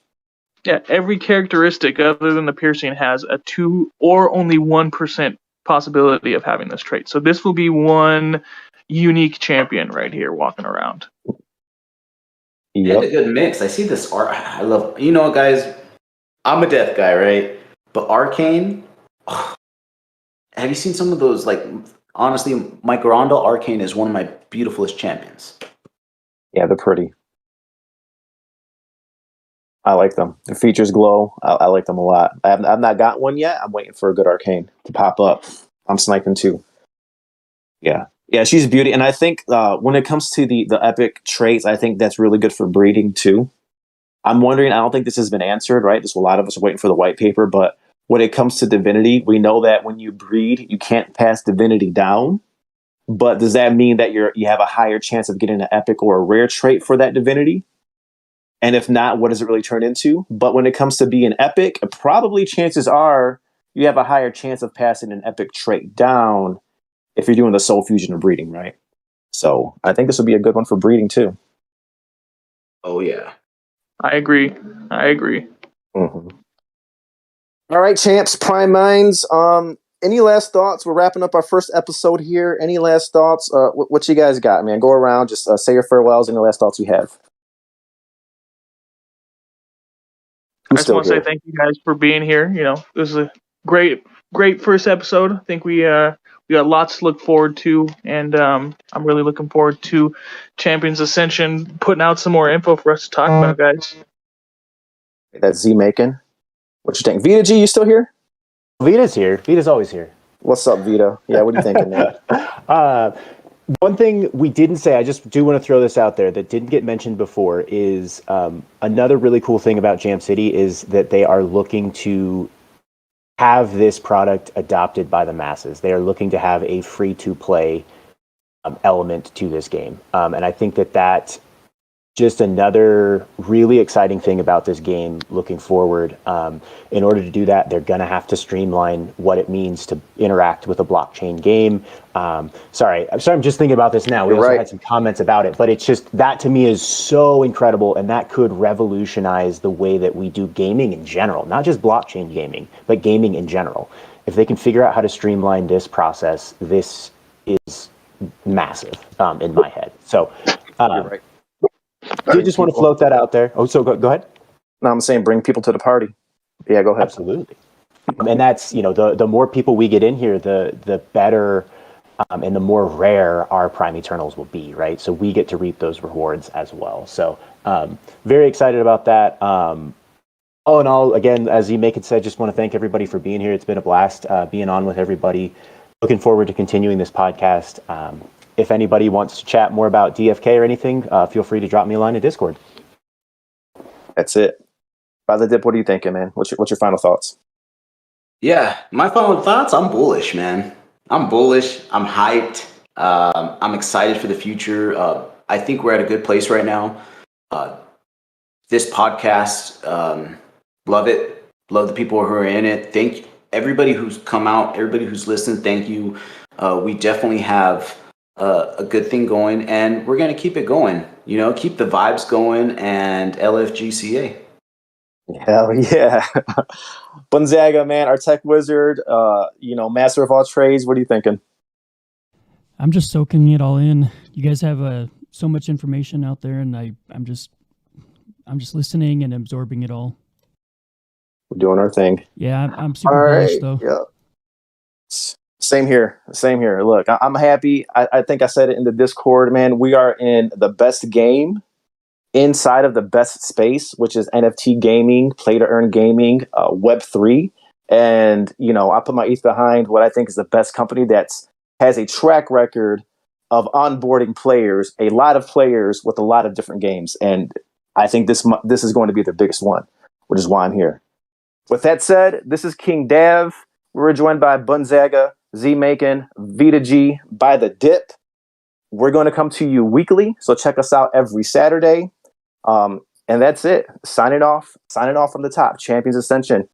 Yeah, every characteristic other than the piercing has a 2 or only 1% possibility of having this trait. So this will be one unique champion right here walking around. Yep. And a good mix. I see this art. I love. You know, guys, I'm a death guy, right? But Arcane. Oh, have you seen some of those? Like, honestly, my Garandal Arcane is one of my beautifulest champions. Yeah, they're pretty. I like them. The features glow. I like them a lot. I've not got one yet. I'm waiting for a good Arcane to pop up. I'm sniping too. Yeah, she's a beauty. And I think when it comes to the epic traits, I think that's really good for breeding too. I'm wondering, I don't think this has been answered, right? There's a lot of us are waiting for the white paper, but when it comes to divinity, we know that when you breed, you can't pass divinity down. But does that mean that you have a higher chance of getting an epic or a rare trait for that divinity? And if not, what does it really turn into? But when it comes to being epic, probably chances are you have a higher chance of passing an epic trait down if you're doing the soul fusion of breeding, right? So I think this would be a good one for breeding too. Oh, yeah. I agree. Mm-hmm. All right, champs, prime minds. Any last thoughts? We're wrapping up our first episode here. Any last thoughts? What you guys got, man? Go around, just say your farewells. Any last thoughts you have? I just want to say thank you guys for being here. You know, this is a great first episode. I think we got lots to look forward to, and I'm really looking forward to Champions Ascension putting out some more info for us to talk about, guys. That's Z Macon. What you think? Vita G, you still here? Vita's here. Vita's always here. What's up, Vita? Yeah, what are you thinking, man? One thing we didn't say, I just do want to throw this out there that didn't get mentioned before, is another really cool thing about Jam City is that they are looking to have this product adopted by the masses. They are looking to have a free-to-play element to this game. And I think that just another really exciting thing about this game looking forward. In order to do that, they're going to have to streamline what it means to interact with a blockchain game. Sorry, I'm just thinking about this now. We also had some comments about it, but it's just, that to me is so incredible, and that could revolutionize the way that we do gaming in general, not just blockchain gaming, but gaming in general. If they can figure out how to streamline this process, this is massive in my head. So, You're right. I just want to float that out there. Oh, so go ahead. No, I'm saying bring people to the party. Yeah, go ahead. Absolutely. And that's, the more people we get in here, the better and the more rare our Prime Eternals will be, right? So we get to reap those rewards as well. So very excited about that. All in all, again, as Emakin said, just want to thank everybody for being here. It's been a blast being on with everybody. Looking forward to continuing this podcast. If anybody wants to chat more about DFK or anything, feel free to drop me a line in Discord. That's it. By the dip, what are you thinking, man? What's your final thoughts? Yeah, my final thoughts, I'm bullish, man. I'm bullish. I'm hyped. I'm excited for the future. I think we're at a good place right now. This podcast, love it. Love the people who are in it. Thank everybody who's come out, everybody who's listened. Thank you. We definitely have a good thing going, and we're going to keep it going. Keep the vibes going, and LFGCA. Hell yeah. Bunzaga, man, our tech wizard, master of all trades. What are you thinking? I'm just soaking it all in. You guys have so much information out there, and I'm just listening and absorbing it all. We're doing our thing. Yeah, I'm super bullish though. Yeah. Same here. Look, I'm happy. I think I said it in the Discord, man. We are in the best game inside of the best space, which is NFT gaming, play to earn gaming, Web3. And, I put my ETH behind what I think is the best company that has a track record of onboarding players, a lot of players with a lot of different games. And I think this is going to be the biggest one, which is why I'm here. With that said, this is King Dav. We're joined by Bunzaga, Z-Makin, Vita G, By the Dip. We're going to come to you weekly, so check us out every Saturday. And that's it. Signing off from the top. Champions Ascension.